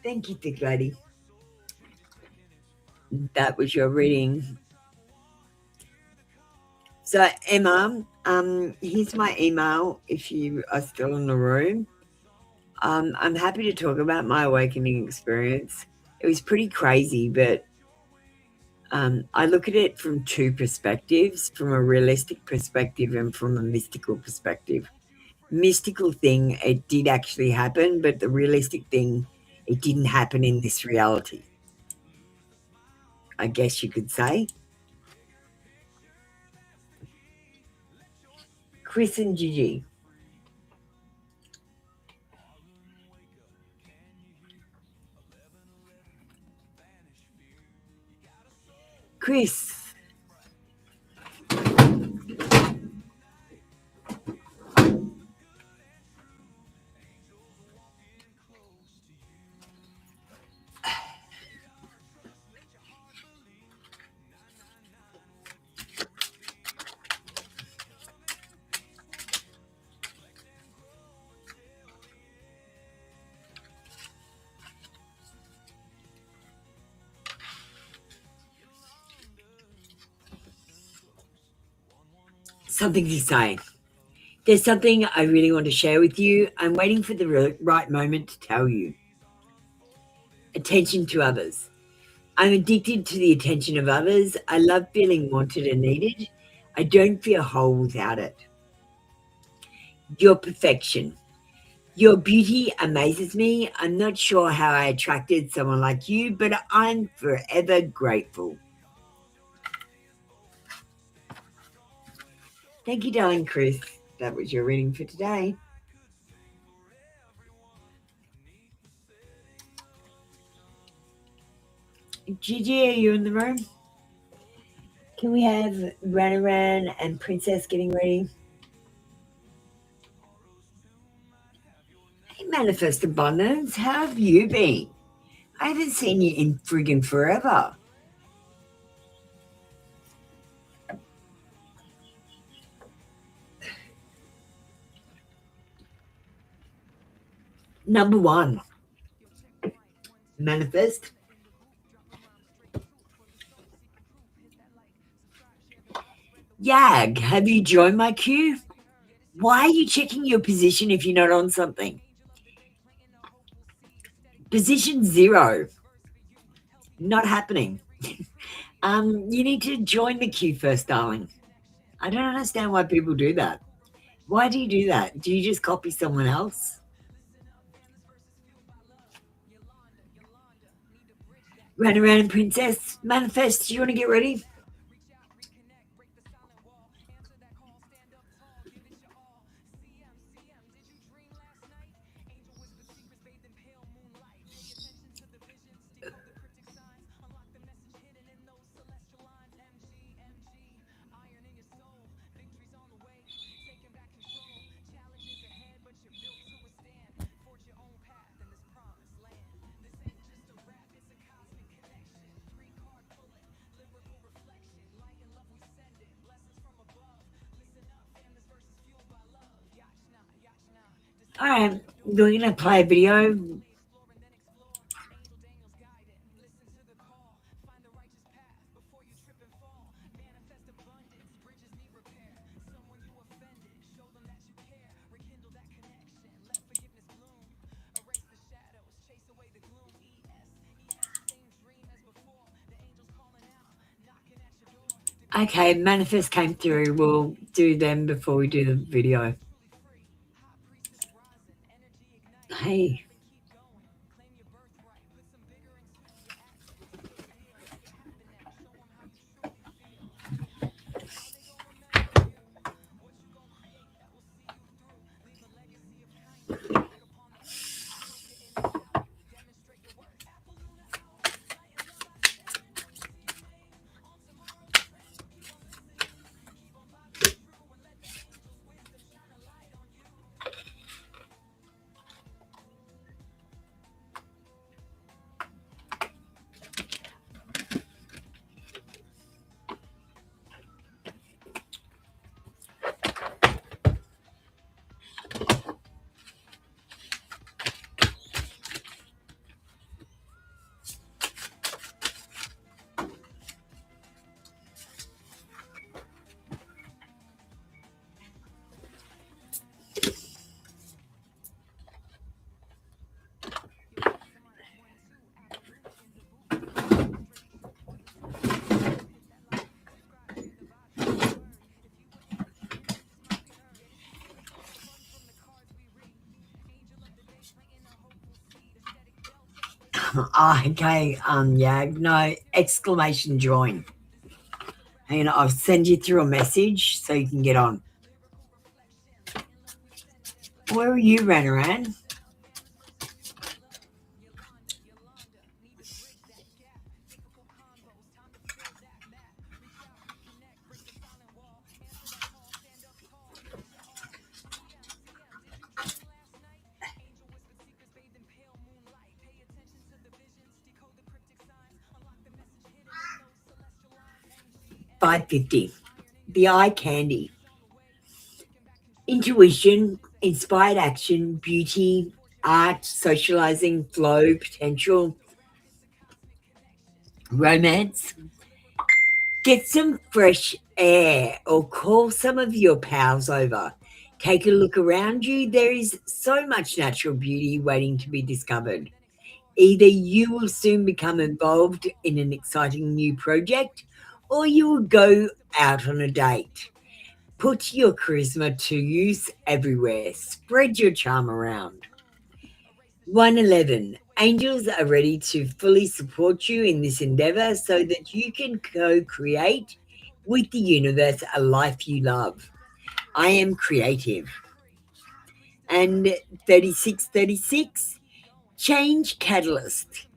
Thank you, thick lady. That was your reading. So, Emma, here's my email if you are still in the room. I'm happy to talk about my awakening experience. It was pretty crazy, but I look at it from two perspectives, from a realistic perspective and from a mystical perspective. Mystical thing, it did actually happen, but the realistic thing, it didn't happen in this reality, I guess you could say. Chris and Gigi. Chris. Something to say. There's something I really want to share with you. I'm waiting for the right moment to tell you. Attention to others. I'm addicted to the attention of others. I love feeling wanted and needed. I don't feel whole without it. Your perfection. Your beauty amazes me. I'm not sure how I attracted someone like you, but I'm forever grateful. Thank you, darling Chris. That was your reading for today. Gigi, are you in the room? Can we have Ranaran and Princess getting ready? Hey, Manifest Abundance, how have you been? I haven't seen you in friggin' forever. Number one, manifest. Yag, have you joined my queue? Why are you checking your position if you're not on something? Position 0. Not happening. You need to join the queue first, darling. I don't understand why people do that. Why do you do that? Do you just copy someone else? Run around and princess. Manifest, do you want to get ready? All right, we're going to play a video. Okay, manifest came through. We'll do them before we do the video. Hey. Oh, okay, yeah, no, exclamation join. Hang on, I'll send you through a message so you can get on. Where are you, Ranaran? $5.50. The eye candy. Intuition, inspired action, beauty, art, socializing, flow, potential, romance. Get some fresh air or call some of your pals over. Take a look around you. There is so much natural beauty waiting to be discovered. Either you will soon become involved in an exciting new project or you will go out on a date. Put your charisma to use everywhere. Spread your charm around. 111. Angels are ready to fully support you in this endeavor so that you can co-create with the universe a life you love. I am creative. And 3636. Change catalyst.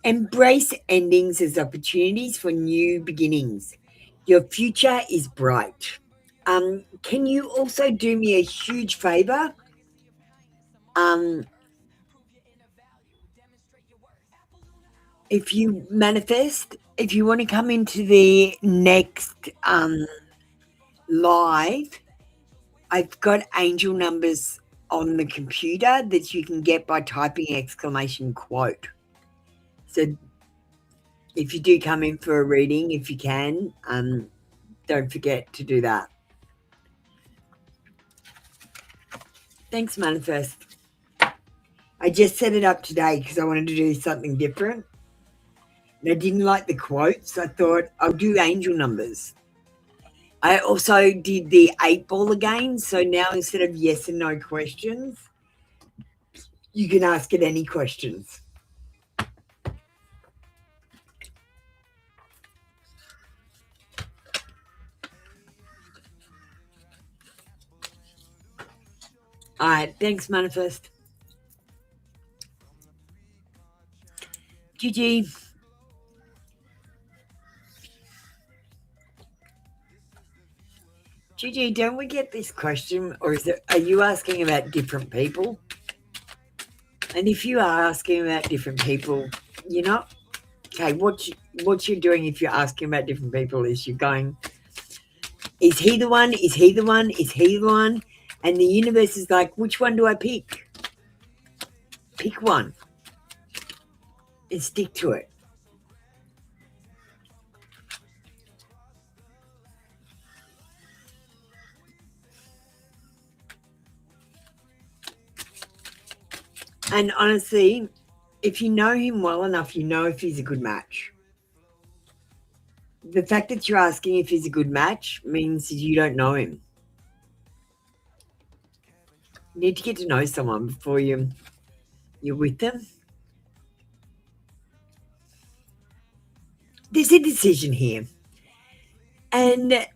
Embrace endings as opportunities for new beginnings. Your future is bright. Can you also do me a huge favor? If you manifest, if you want to come into the next live, I've got angel numbers on the computer that you can get by typing exclamation quote. So if you do come in for a reading, if you can, don't forget to do that. Thanks, Manifest. I just set it up today because I wanted to do something different. And I didn't like the quotes. I thought I'll do angel numbers. I also did the 8-ball again. So now instead of yes and no questions, you can ask it any questions. All right. Thanks, Manifest. Gigi. Gigi, don't we get this question, or are you asking about different people? And if you are asking about different people, you're not okay. What you're doing if you're asking about different people is you're going, is he the one? Is he the one? Is he the one? And the universe is like, which one do I pick? Pick one and stick to it. And honestly, if you know him well enough, you know if he's a good match. The fact that you're asking if he's a good match means you don't know him. You need to get to know someone before you're with them. There's a decision here. And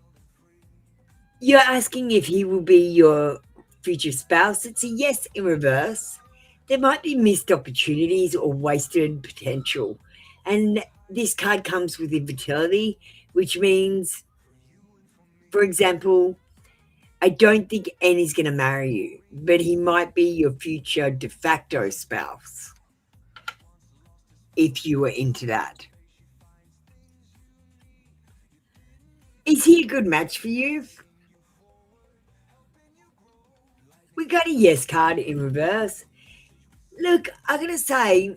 you're asking if he will be your future spouse. It's a yes in reverse. There might be missed opportunities or wasted potential. And this card comes with infertility, which means, for example, I don't think N is going to marry you, but he might be your future de facto spouse if you were into that. Is he a good match for you? We got a yes card in reverse. Look, I'm going to say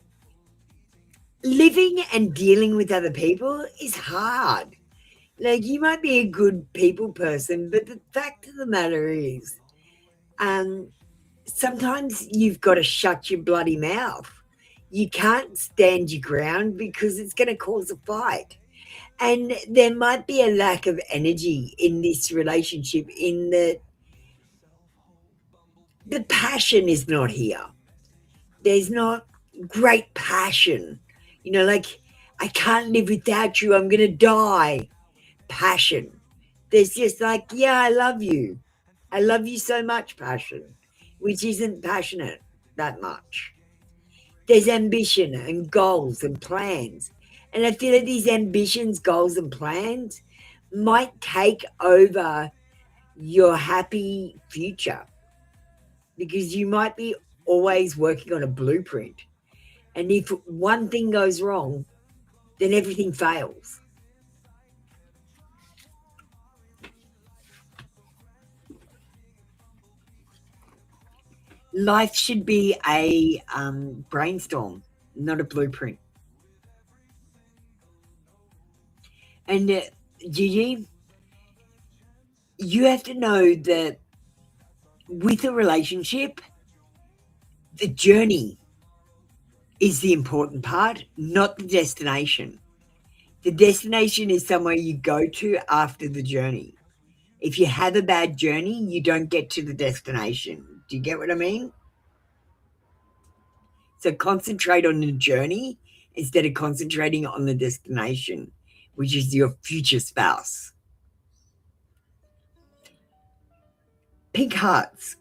living and dealing with other people is hard. Like, you might be a good people person, but the fact of the matter is, sometimes you've got to shut your bloody mouth. You can't stand your ground because it's going to cause a fight. And there might be a lack of energy in this relationship in that the passion is not here. There's not great passion. You know, like, I can't live without you. I'm going to die. Passion. There's just like, yeah, I love you. I love you so much passion, which isn't passionate that much. There's ambition and goals and plans. And I feel like these ambitions, goals, and plans might take over your happy future because you might be always working on a blueprint. And if one thing goes wrong, then everything fails. Life should be a brainstorm, not a blueprint. And Gigi, you have to know that with a relationship, the journey is the important part, not the destination. The destination is somewhere you go to after the journey. If you have a bad journey, you don't get to the destination. Do you get what I mean? So concentrate on the journey instead of concentrating on the destination, which is your future spouse. Pink hearts.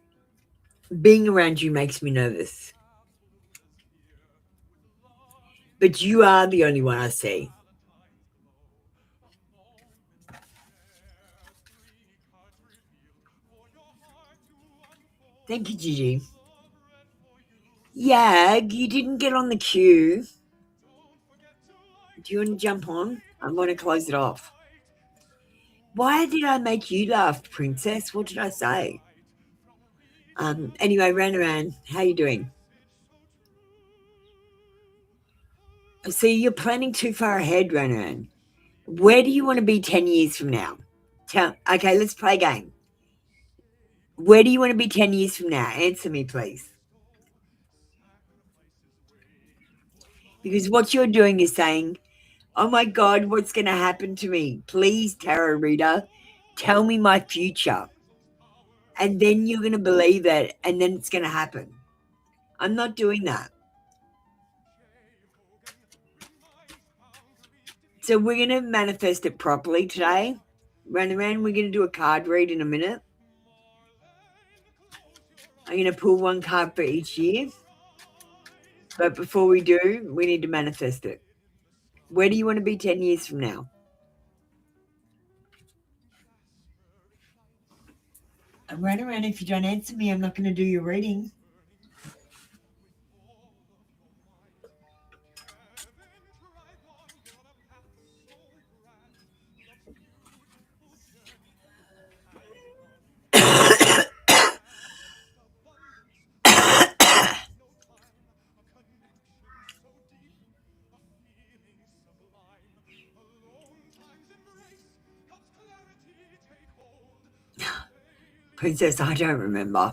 Being around you makes me nervous. But you are the only one I see. Thank you, Gigi. Yag, you didn't get on the queue. Do you want to jump on? I'm going to close it off. Why did I make you laugh, Princess? What did I say? Anyway, Ranaran, how you doing? See, you're planning too far ahead, Ranaran. Where do you want to be 10 years from now? Okay, let's play a game. Where do you want to be 10 years from now? Answer me, please. Because what you're doing is saying, oh my God, what's going to happen to me? Please, tarot reader, tell me my future. And then you're going to believe it, and then it's going to happen. I'm not doing that. So we're going to manifest it properly today. Run around, we're going to do a card read in a minute. I'm going to pull one card for each year. But before we do, we need to manifest it. Where do you want to be 10 years from now? Run around, if you don't answer me, I'm not going to do your reading. Princess, I don't remember.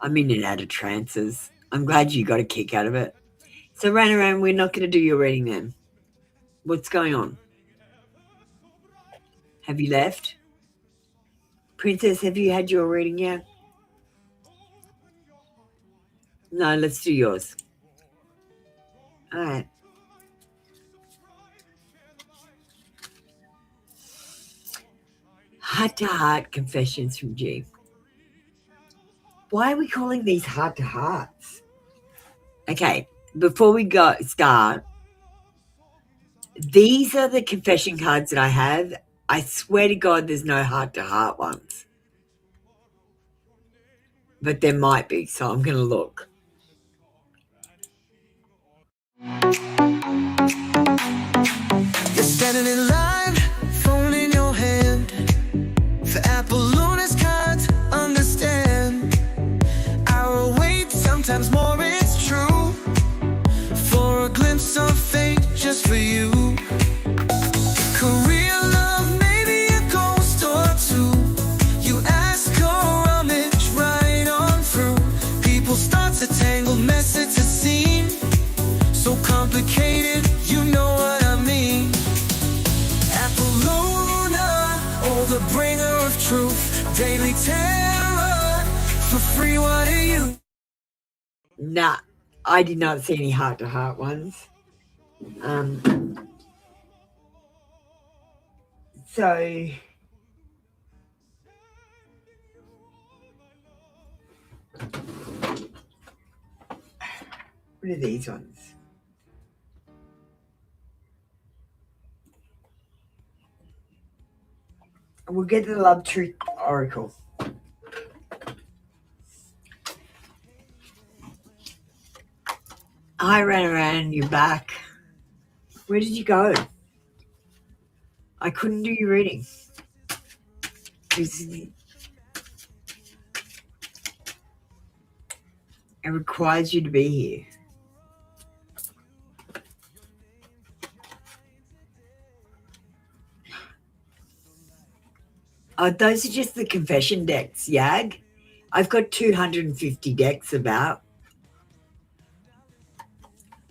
I'm in and out of trances. I'm glad you got a kick out of it. So, Ranaran, we're not going to do your reading then. What's going on? Have you left? Princess, have you had your reading yet? No, let's do yours. All right. Heart-to-heart confessions from G. Why are we calling these heart-to-hearts? Okay, before we start, these are the confession cards that I have. I swear to God there's no heart-to-heart ones. But there might be, so I'm going to look. You're standing in line, phone in your hand. For Apple Luna's cards, understand. Our wait, sometimes more, it's true. For a glimpse of fate, just for you. Career love, maybe a ghost or two. You ask her rummage right on through. People start to tangle, messages seem so complicated, you know what I mean. Apple Luna, oh the bringer of truth. Daily terror, for free, what are you? Nah, I did not see any heart-to-heart ones. So what are these ones? We'll get the Love Truth Oracle. I ran around, you're back. Where did you go? I couldn't do your reading. It requires you to be here. Oh, those are just the confession decks, Yag. I've got 250 decks about.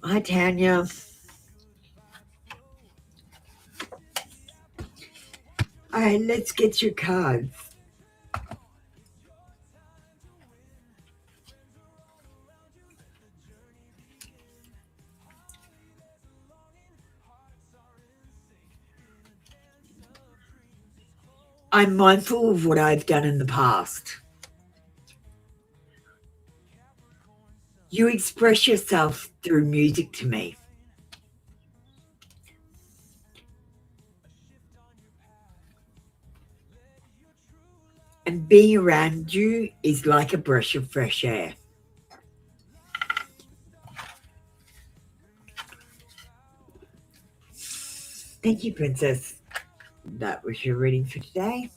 Hi, Tanya. All right, let's get your cards. I'm mindful of what I've done in the past. You express yourself through music to me. And being around you is like a breath of fresh air. Thank you, Princess. That was your reading for today.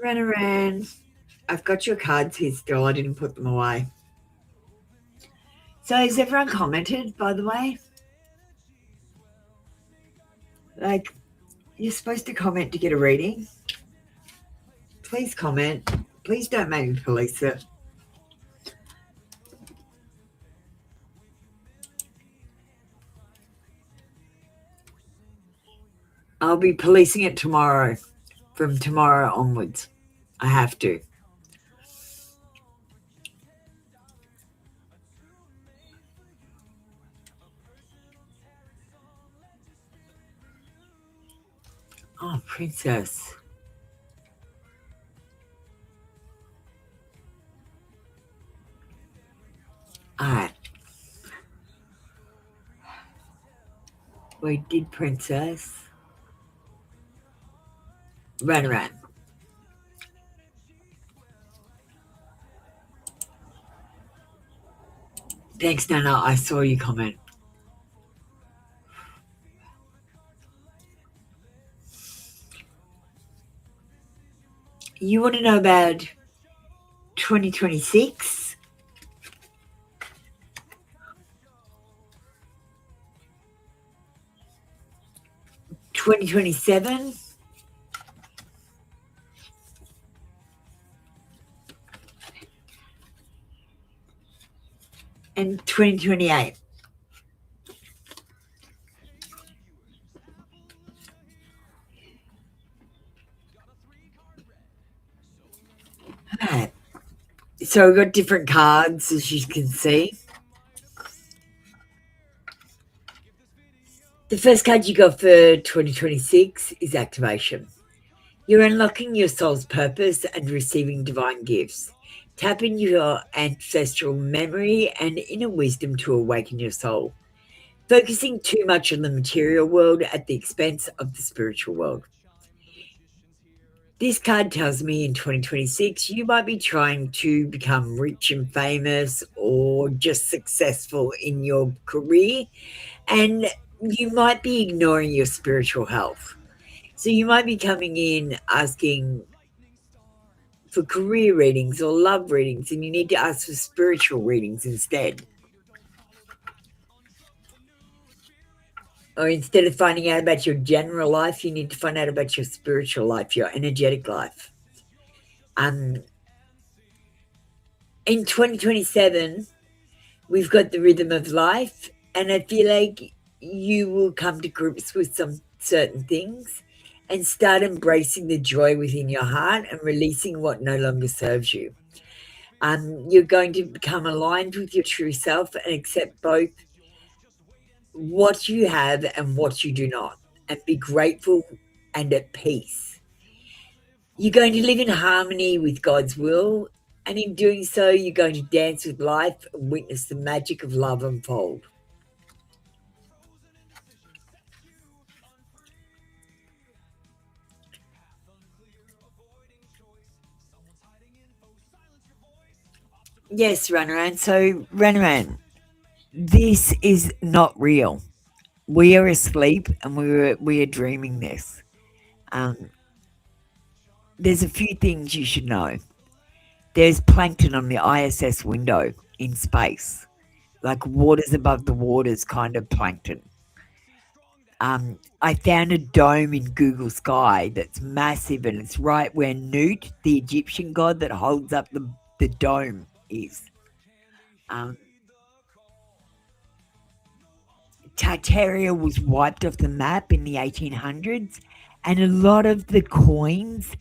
Run around. I've got your cards here still. I didn't put them away. So has everyone commented, by the way? Like, you're supposed to comment to get a reading. Please comment. Please don't make me police it. I'll be policing it tomorrow. From tomorrow onwards. I have to. Oh, Princess. All right. We did Princess. Run around. Thanks, Nana. I saw your comment. You want to know about 2026? $2027? And 2028. Alright. So we've got different cards, as you can see. The first card you got for 2026 is activation. You're unlocking your soul's purpose and receiving divine gifts. Tap into your ancestral memory and inner wisdom to awaken your soul. Focusing too much on the material world at the expense of the spiritual world. This card tells me in 2026, you might be trying to become rich and famous or just successful in your career, and you might be ignoring your spiritual health. So you might be coming in asking for career readings or love readings, and you need to ask for spiritual readings instead. Or instead of finding out about your general life, you need to find out about your spiritual life, your energetic life. In 2027, we've got the rhythm of life, and I feel like you will come to grips with some certain things and start embracing the joy within your heart and releasing what no longer serves you. You're going to become aligned with your true self and accept both what you have and what you do not, and be grateful and at peace. You're going to live in harmony with God's will, and in doing so, you're going to dance with life and witness the magic of love unfold. Yes, Runaround. So, Runaround, this is not real. We are asleep and we are dreaming this. There's a few things you should know. There's plankton on the ISS window in space, like waters above the waters kind of plankton. I found a dome in Google Sky that's massive, and it's right where Nut, the Egyptian god that holds up the dome, is. Um, Tartaria was wiped off the map in the 1800s, and a lot of the coins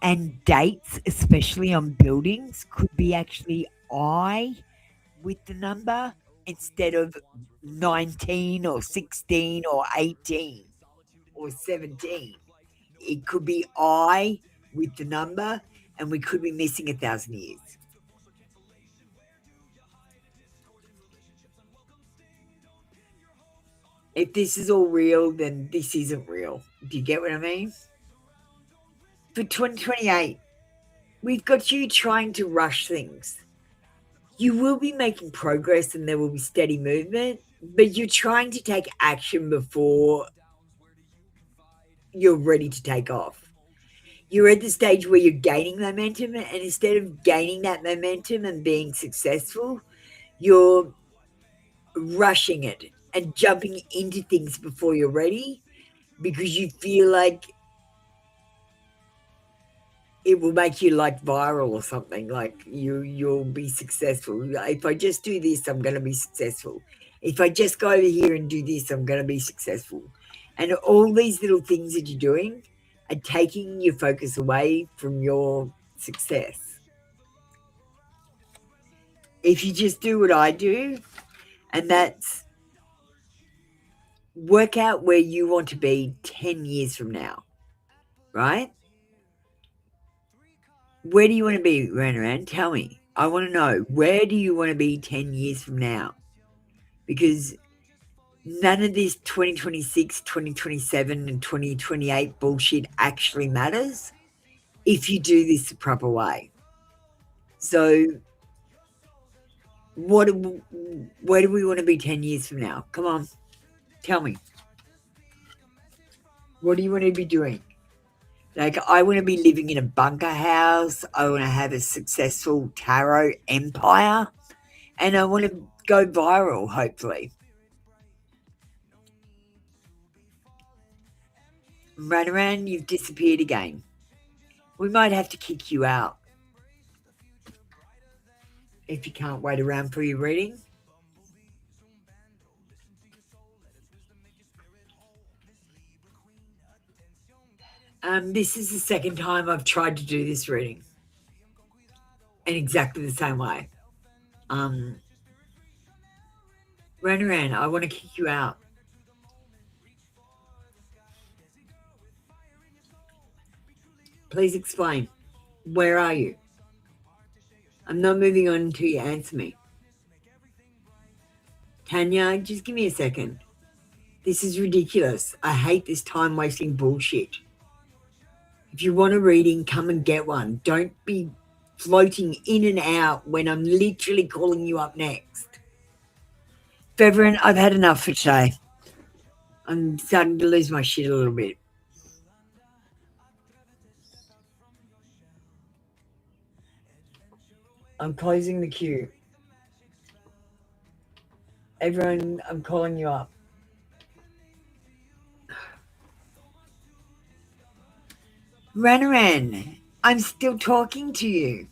and dates, especially on buildings, could be actually I with the number instead of 19 or 16 or 18 or 17. It could be I with the number, and we could be missing 1,000 years. If this is all real, then this isn't real. Do you get what I mean? For 2028, we've got you trying to rush things. You will be making progress and there will be steady movement, but you're trying to take action before you're ready to take off. You're at the stage where you're gaining momentum, and instead of gaining that momentum and being successful, you're rushing it and jumping into things before you're ready because you feel like it will make you like viral or something. Like you'll be successful. If I just do this, I'm going to be successful. If I just go over here and do this, I'm going to be successful. And all these little things that you're doing are taking your focus away from your success. If you just do what I do, and that's work out where you want to be 10 years from now, right? Where do you want to be, Ranaran? Tell me. I want to know, where do you want to be 10 years from now? Because none of this 2026, 2027, and 2028 bullshit actually matters if you do this the proper way. So where do we want to be 10 years from now? Come on, tell me. What do you want to be doing? Like, I want to be living in a bunker house. I want to have a successful tarot empire. And I want to go viral, hopefully. Runaround, you've disappeared again. We might have to kick you out if you can't wait around for your reading. This is the second time I've tried to do this reading. in exactly the same way. Ranaran, I want to kick you out. Please explain. Where are you? I'm not moving on until you answer me. Tanya, just give me a second. This is ridiculous. I hate this time-wasting bullshit. If you want a reading, come and get one. Don't be floating in and out when I'm literally calling you up next. Beverin, I've had enough for today. I'm starting to lose my shit a little bit. I'm closing the queue. Everyone, I'm calling you up. Ranaran, I'm still talking to you.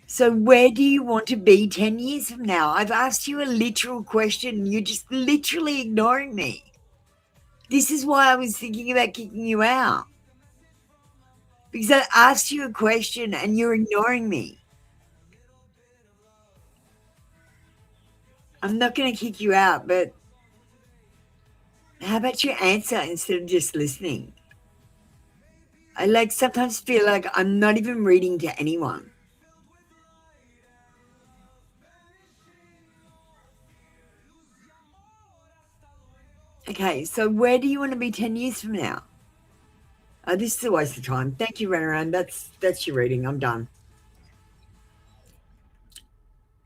So where do you want to be 10 years from now? I've asked you a literal question and you're just literally ignoring me. This is why I was thinking about kicking you out. Because I asked you a question and you're ignoring me. I'm not going to kick you out, but how about you answer instead of just listening? I sometimes feel like I'm not even reading to anyone. Okay, so where do you want to be 10 years from now? This is a waste of time. Thank you, Ranaran. That's your reading. I'm done.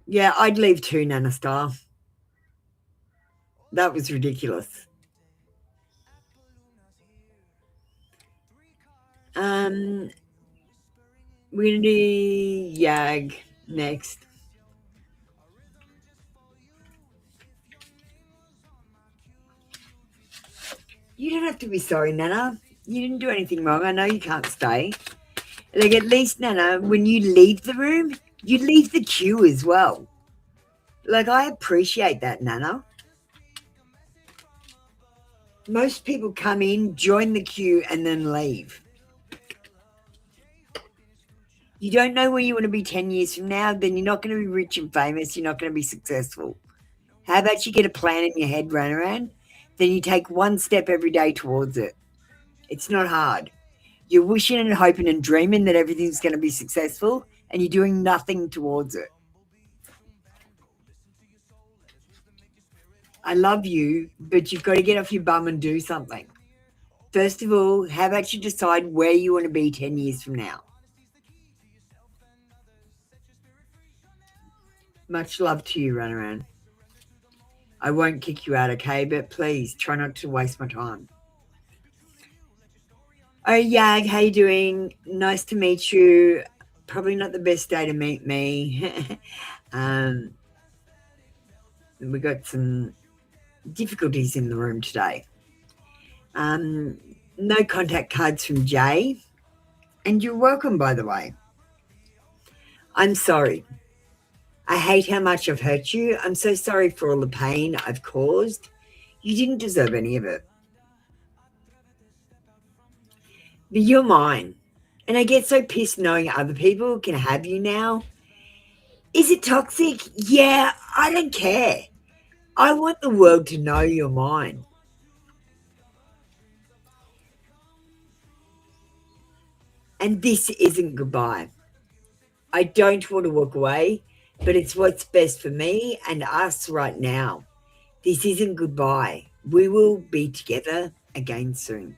Yeah, I'd leave too, Nana Star. That was ridiculous. We're going to do Yag next. You don't have to be sorry, Nana. You didn't do anything wrong. I know you can't stay. Like, at least, Nana, when you leave the room, you leave the queue as well. Like, I appreciate that, Nana. Most people come in, join the queue, and then leave. You don't know where you want to be 10 years from now, then you're not going to be rich and famous. You're not going to be successful. How about you get a plan in your head, Ranaran? Then you take one step every day towards it. It's not hard. You're wishing and hoping and dreaming that everything's going to be successful, and you're doing nothing towards it. I love you, but you've got to get off your bum and do something. First of all, how about you decide where you want to be 10 years from now? Much love to you, Runaround. I won't kick you out, okay? But please try not to waste my time. Oh, Yag, how you doing? Nice to meet you. Probably not the best day to meet me. We got some difficulties in the room today. No contact cards from Jay. And you're welcome, by the way. I'm sorry. I hate how much I've hurt you. I'm so sorry for all the pain I've caused. You didn't deserve any of it. But you're mine. And I get so pissed knowing other people can have you now. Is it toxic? Yeah, I don't care. I want the world to know you're mine. And this isn't goodbye. I don't want to walk away, but it's what's best for me and us right now. This isn't goodbye. We will be together again soon.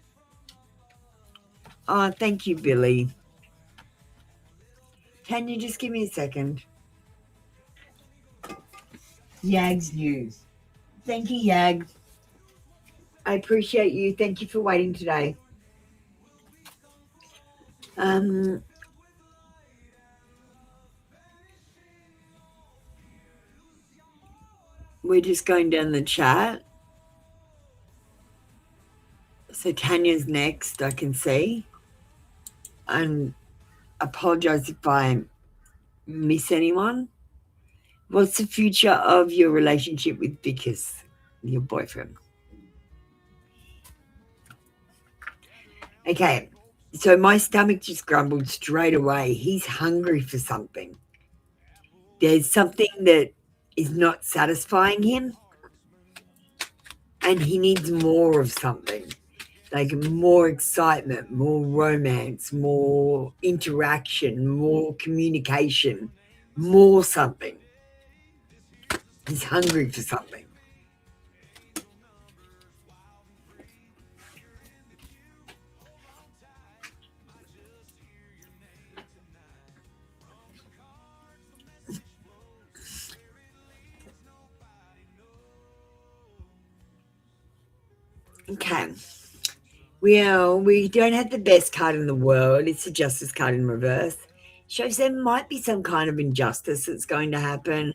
Oh, thank you, Billy. Can you just give me a second? Yag's news. Thank you, Yag. I appreciate you. Thank you for waiting today. We're just going down the chat. So Tanya's next, I can see. And apologize if I miss anyone. What's the future of your relationship with Vickers, your boyfriend? Okay, So my stomach just grumbled straight away. He's hungry for something. There's something that is not satisfying him, and he needs more of something, like more excitement, more romance, more interaction, more communication, more something. He's hungry for something. Okay. Well, we don't have the best card in the world. It's the Justice card in reverse. Shows there might be some kind of injustice that's going to happen.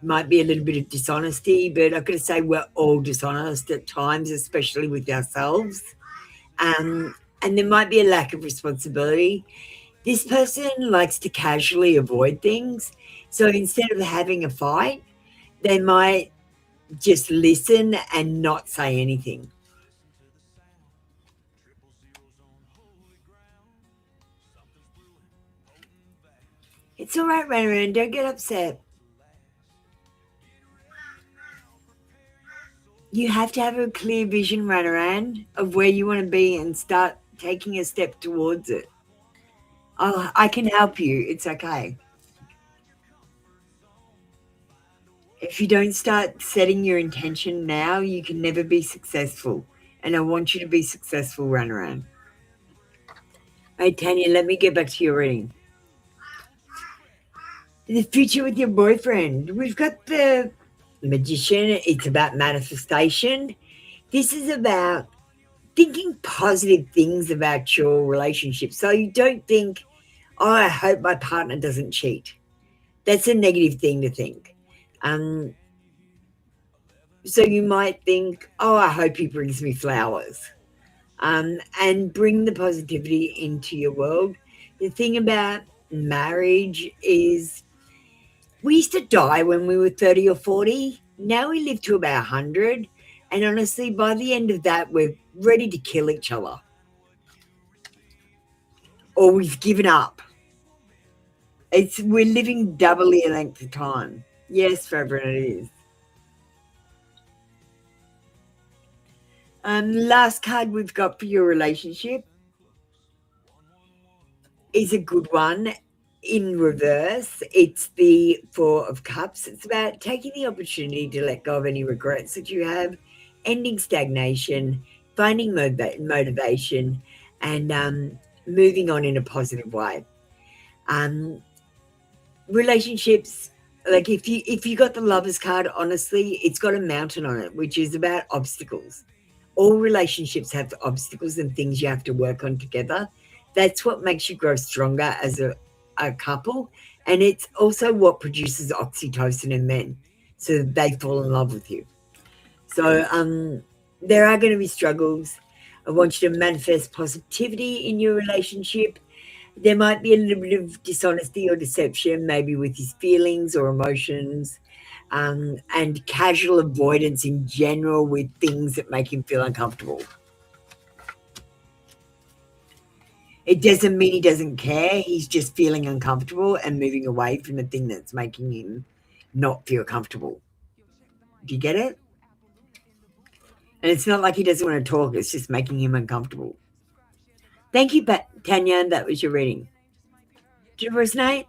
Might be a little bit of dishonesty, but I've got to say we're all dishonest at times, especially with ourselves. And there might be a lack of responsibility. This person likes to casually avoid things. So instead of having a fight, they might just listen and not say anything. It's all right, Ranaran. Don't get upset. You have to have a clear vision, Ranaran, of where you want to be and start taking a step towards it. I can help you. It's okay. If you don't start setting your intention now, you can never be successful. And I want you to be successful, Ranaran. Hey, Tanya, let me get back to your reading. The future with your boyfriend. We've got the Magician. It's about manifestation. This is about thinking positive things about your relationship. So you don't think, oh, I hope my partner doesn't cheat. That's a negative thing to think. So you might think, oh, I hope he brings me flowers. And bring the positivity into your world. The thing about marriage is we used to die when we were 30 or 40. Now we live to about 100. And honestly, by the end of that, we're ready to kill each other. Or we've given up. We're living doubly a length of time. Yes, Reverend, it is. Last card we've got for your relationship is a good one. In reverse, it's the Four of Cups. It's about taking the opportunity to let go of any regrets that you have, ending stagnation, finding motivation, and moving on in a positive way. Relationships, like if you got the Lovers card, honestly, it's got a mountain on it, which is about obstacles. All relationships have obstacles and things you have to work on together. That's what makes you grow stronger as a couple, and it's also what produces oxytocin in men, so that they fall in love with you. So there are going to be struggles. I want you to manifest positivity in your relationship. There might be a little bit of dishonesty or deception, maybe with his feelings or emotions, and casual avoidance in general with things that make him feel uncomfortable. It doesn't mean he doesn't care. He's just feeling uncomfortable and moving away from the thing that's making him not feel comfortable. Do you get it? And it's not like he doesn't want to talk. It's just making him uncomfortable. Thank you, Tanya. That was your reading. Did it resonate?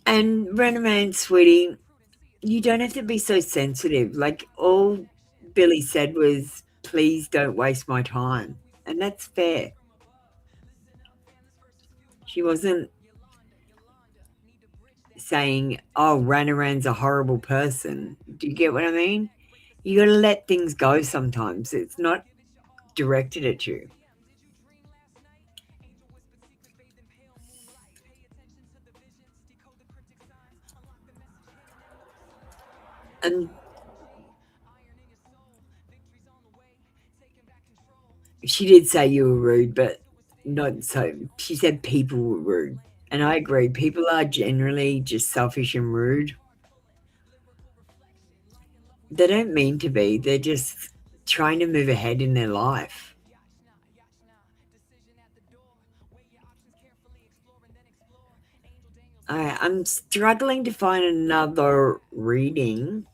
And Renaman, sweetie, you don't have to be so sensitive. Like, all Billy said was, please don't waste my time. And that's fair. She wasn't saying, oh, Ranaran's a horrible person. Do you get what I mean? You got to let things go sometimes. It's not directed at you. And she did say you were rude, but not so. She said people were rude. And I agree. People are generally just selfish and rude. They don't mean to be. They're just trying to move ahead in their life. I'm struggling to find another reading.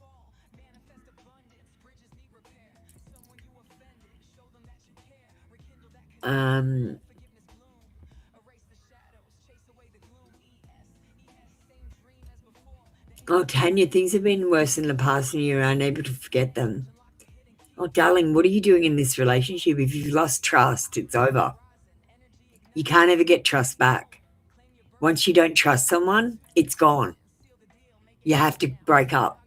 Oh, Tanya, things have been worse in the past and you're unable to forget them. Oh, darling, what are you doing in this relationship? If you've lost trust, it's over. You can't ever get trust back. Once you don't trust someone, it's gone. You have to break up.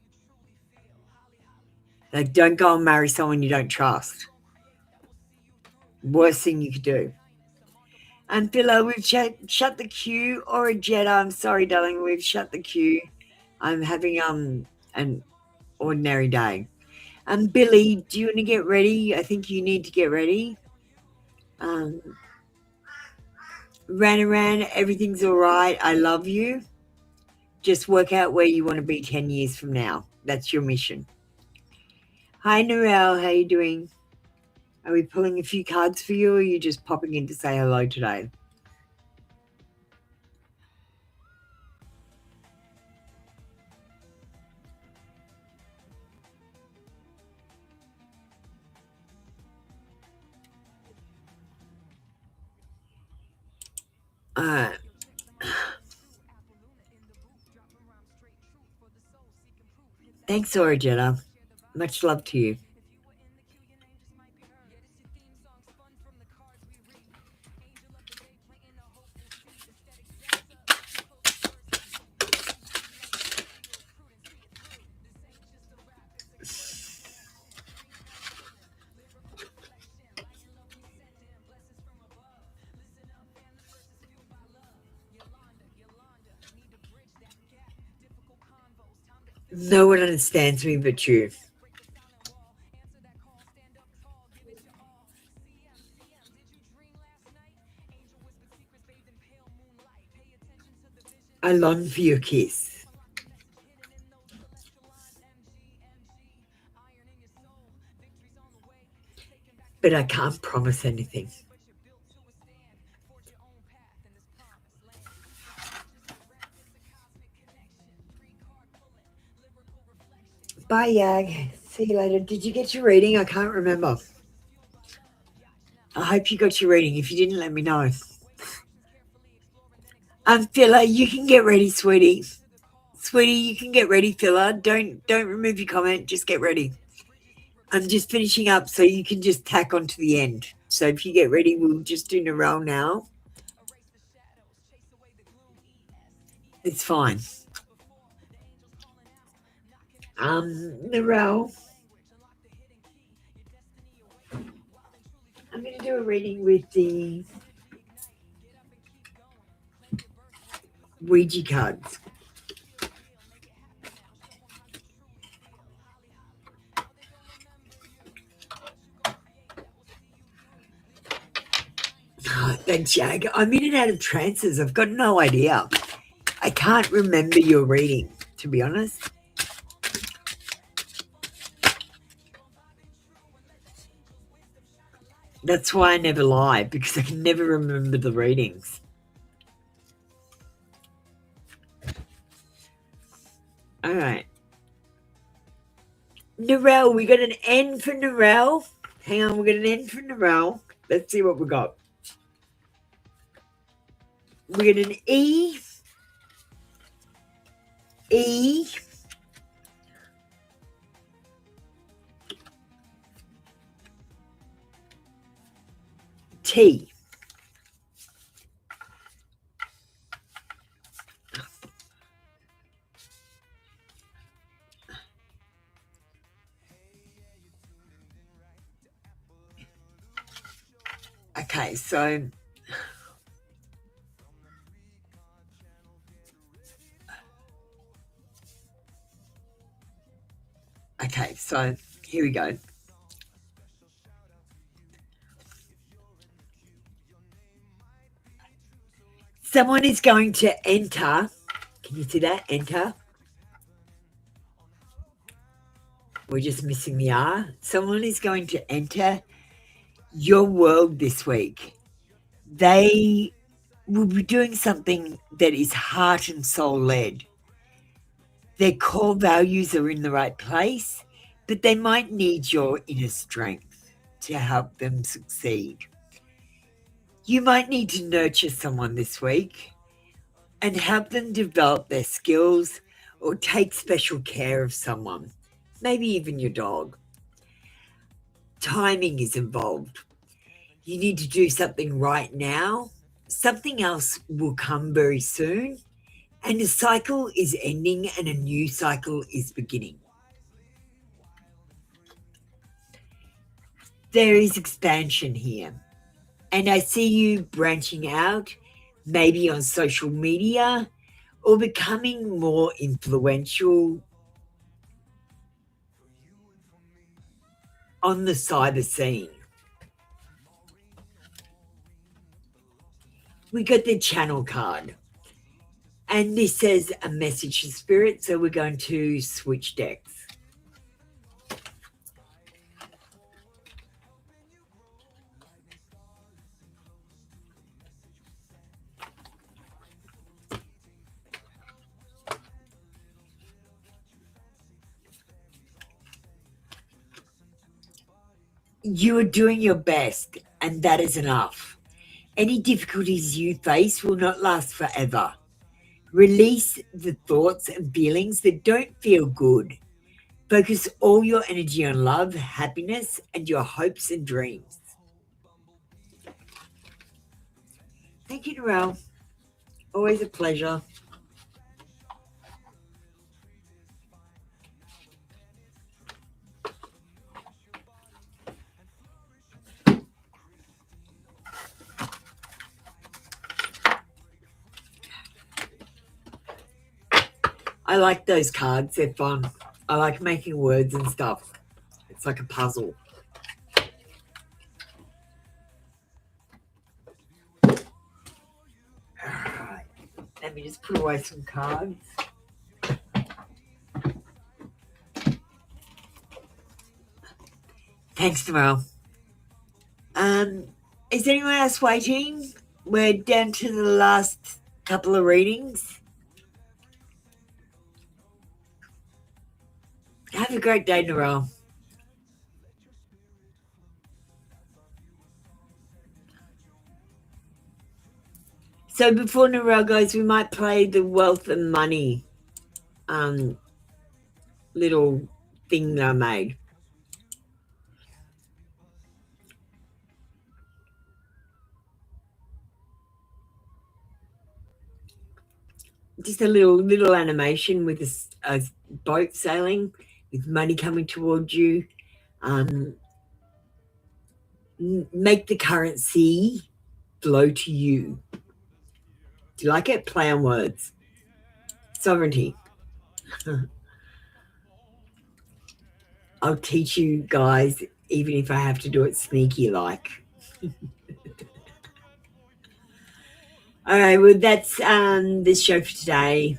Like, don't go and marry someone you don't trust. Worst thing you could do. And Philo, we've shut the queue, or a Jetta. I'm sorry, darling, we've shut the queue. I'm having an ordinary day. Billy, do you want to get ready? I think you need to get ready. Ran, everything's all right. I love you. Just work out where you want to be 10 years from now. That's your mission. Hi, Narelle. How you doing? Are we pulling a few cards for you, or are you just popping in to say hello today? Thanks, Origetta. Much love to you. No one understands me but you. I long for your kiss. But I can't promise anything. Bye, Yag. See you later. Did you get your reading? I can't remember. I hope you got your reading. If you didn't, let me know. Phila, you can get ready, sweetie. Sweetie, you can get ready, Phila. Don't remove your comment. Just get ready. I'm just finishing up, so you can just tack on to the end. So if you get ready, we'll just do Narelle now. It's fine. Narelle, I'm going to do a reading with the Ouija cards. Oh, thanks, Jag. I'm in and out of trances. I've got no idea. I can't remember your reading, to be honest. That's why I never lie, because I can never remember the readings. All right. Narelle, we got an N for Narelle. Hang on, we got an N for Narelle. Let's see what we got. We got an E. E. T. Okay, so here we go. Someone is going to enter. Can you see that? Enter. We're just missing the R. Someone is going to enter your world this week. They will be doing something that is heart and soul led. Their core values are in the right place, but they might need your inner strength to help them succeed. You might need to nurture someone this week and help them develop their skills or take special care of someone, maybe even your dog. Timing is involved. You need to do something right now. Something else will come very soon, and a cycle is ending and a new cycle is beginning. There is expansion here, and I see you branching out, maybe on social media, or becoming more influential on the cyber scene. We got the channel card, and this says a message to spirit, so we're going to switch decks. You are doing your best, and that is enough. Any difficulties you face will not last forever. Release the thoughts and feelings that don't feel good. Focus all your energy on love, happiness, and your hopes and dreams. Thank you, Narelle. Always a pleasure. I like those cards. They're fun. I like making words and stuff. It's like a puzzle. All right. Let me just put away some cards. Thanks, Narelle. Is anyone else waiting? We're down to the last couple of readings. Have a great day, Narelle. So before Narelle goes, we might play the wealth and money little thing that I made. Just a little animation with a boat sailing with money coming towards you. Make the currency flow to you. Do you like it? Play on words. Sovereignty. I'll teach you guys, even if I have to do it sneaky like. All right, well, that's this show for today.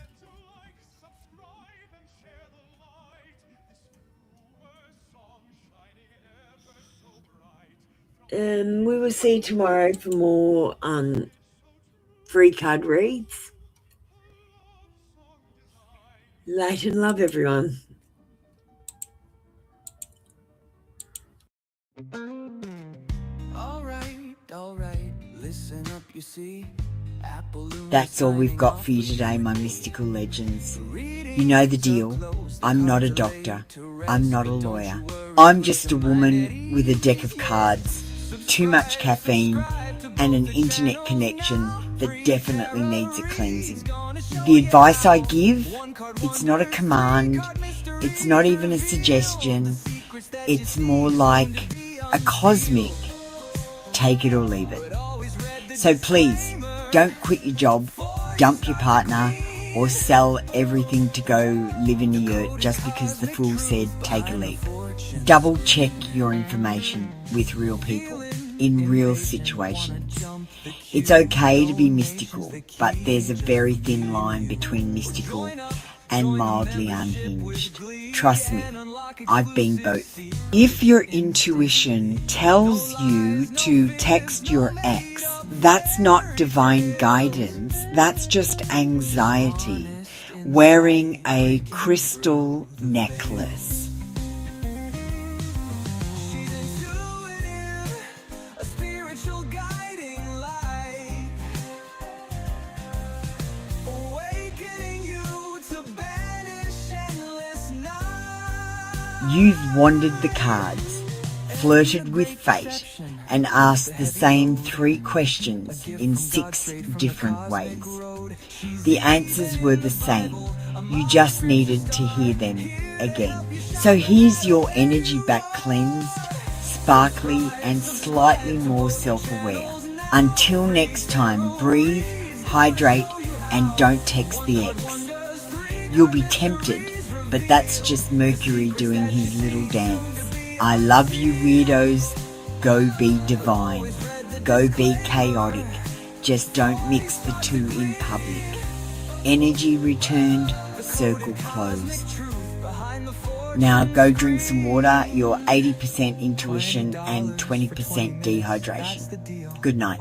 We will see you tomorrow for more free card reads. Light and love, everyone. All right, listen up, you see. That's all we've got for you today, my mystical legends. You know the deal. I'm not a doctor. I'm not a lawyer. I'm just a woman with a deck of cards, too much caffeine, and an internet connection that definitely needs a cleansing. The advice I give, it's not a command, it's not even a suggestion, it's more like a cosmic take it or leave it. So please, don't quit your job, dump your partner, or sell everything to go live in a yurt just because the fool said take a leap. Double check your information with real people in real situations. It's okay to be mystical, but there's a very thin line between mystical and mildly unhinged. Trust me, I've been both. If your intuition tells you to text your ex, that's not divine guidance, that's just anxiety wearing a crystal necklace. You've wandered the cards, flirted with fate, and asked the same 3 questions in 6 different ways. The answers were the same. You just needed to hear them again. So here's your energy back cleansed, sparkly, and slightly more self-aware. Until next time, breathe, hydrate, and don't text the ex. You'll be tempted, but that's just Mercury doing his little dance. I love you, weirdos. Go be divine. Go be chaotic. Just don't mix the two in public. Energy returned, circle closed. Now go drink some water, your 80% intuition and 20% dehydration. Good night.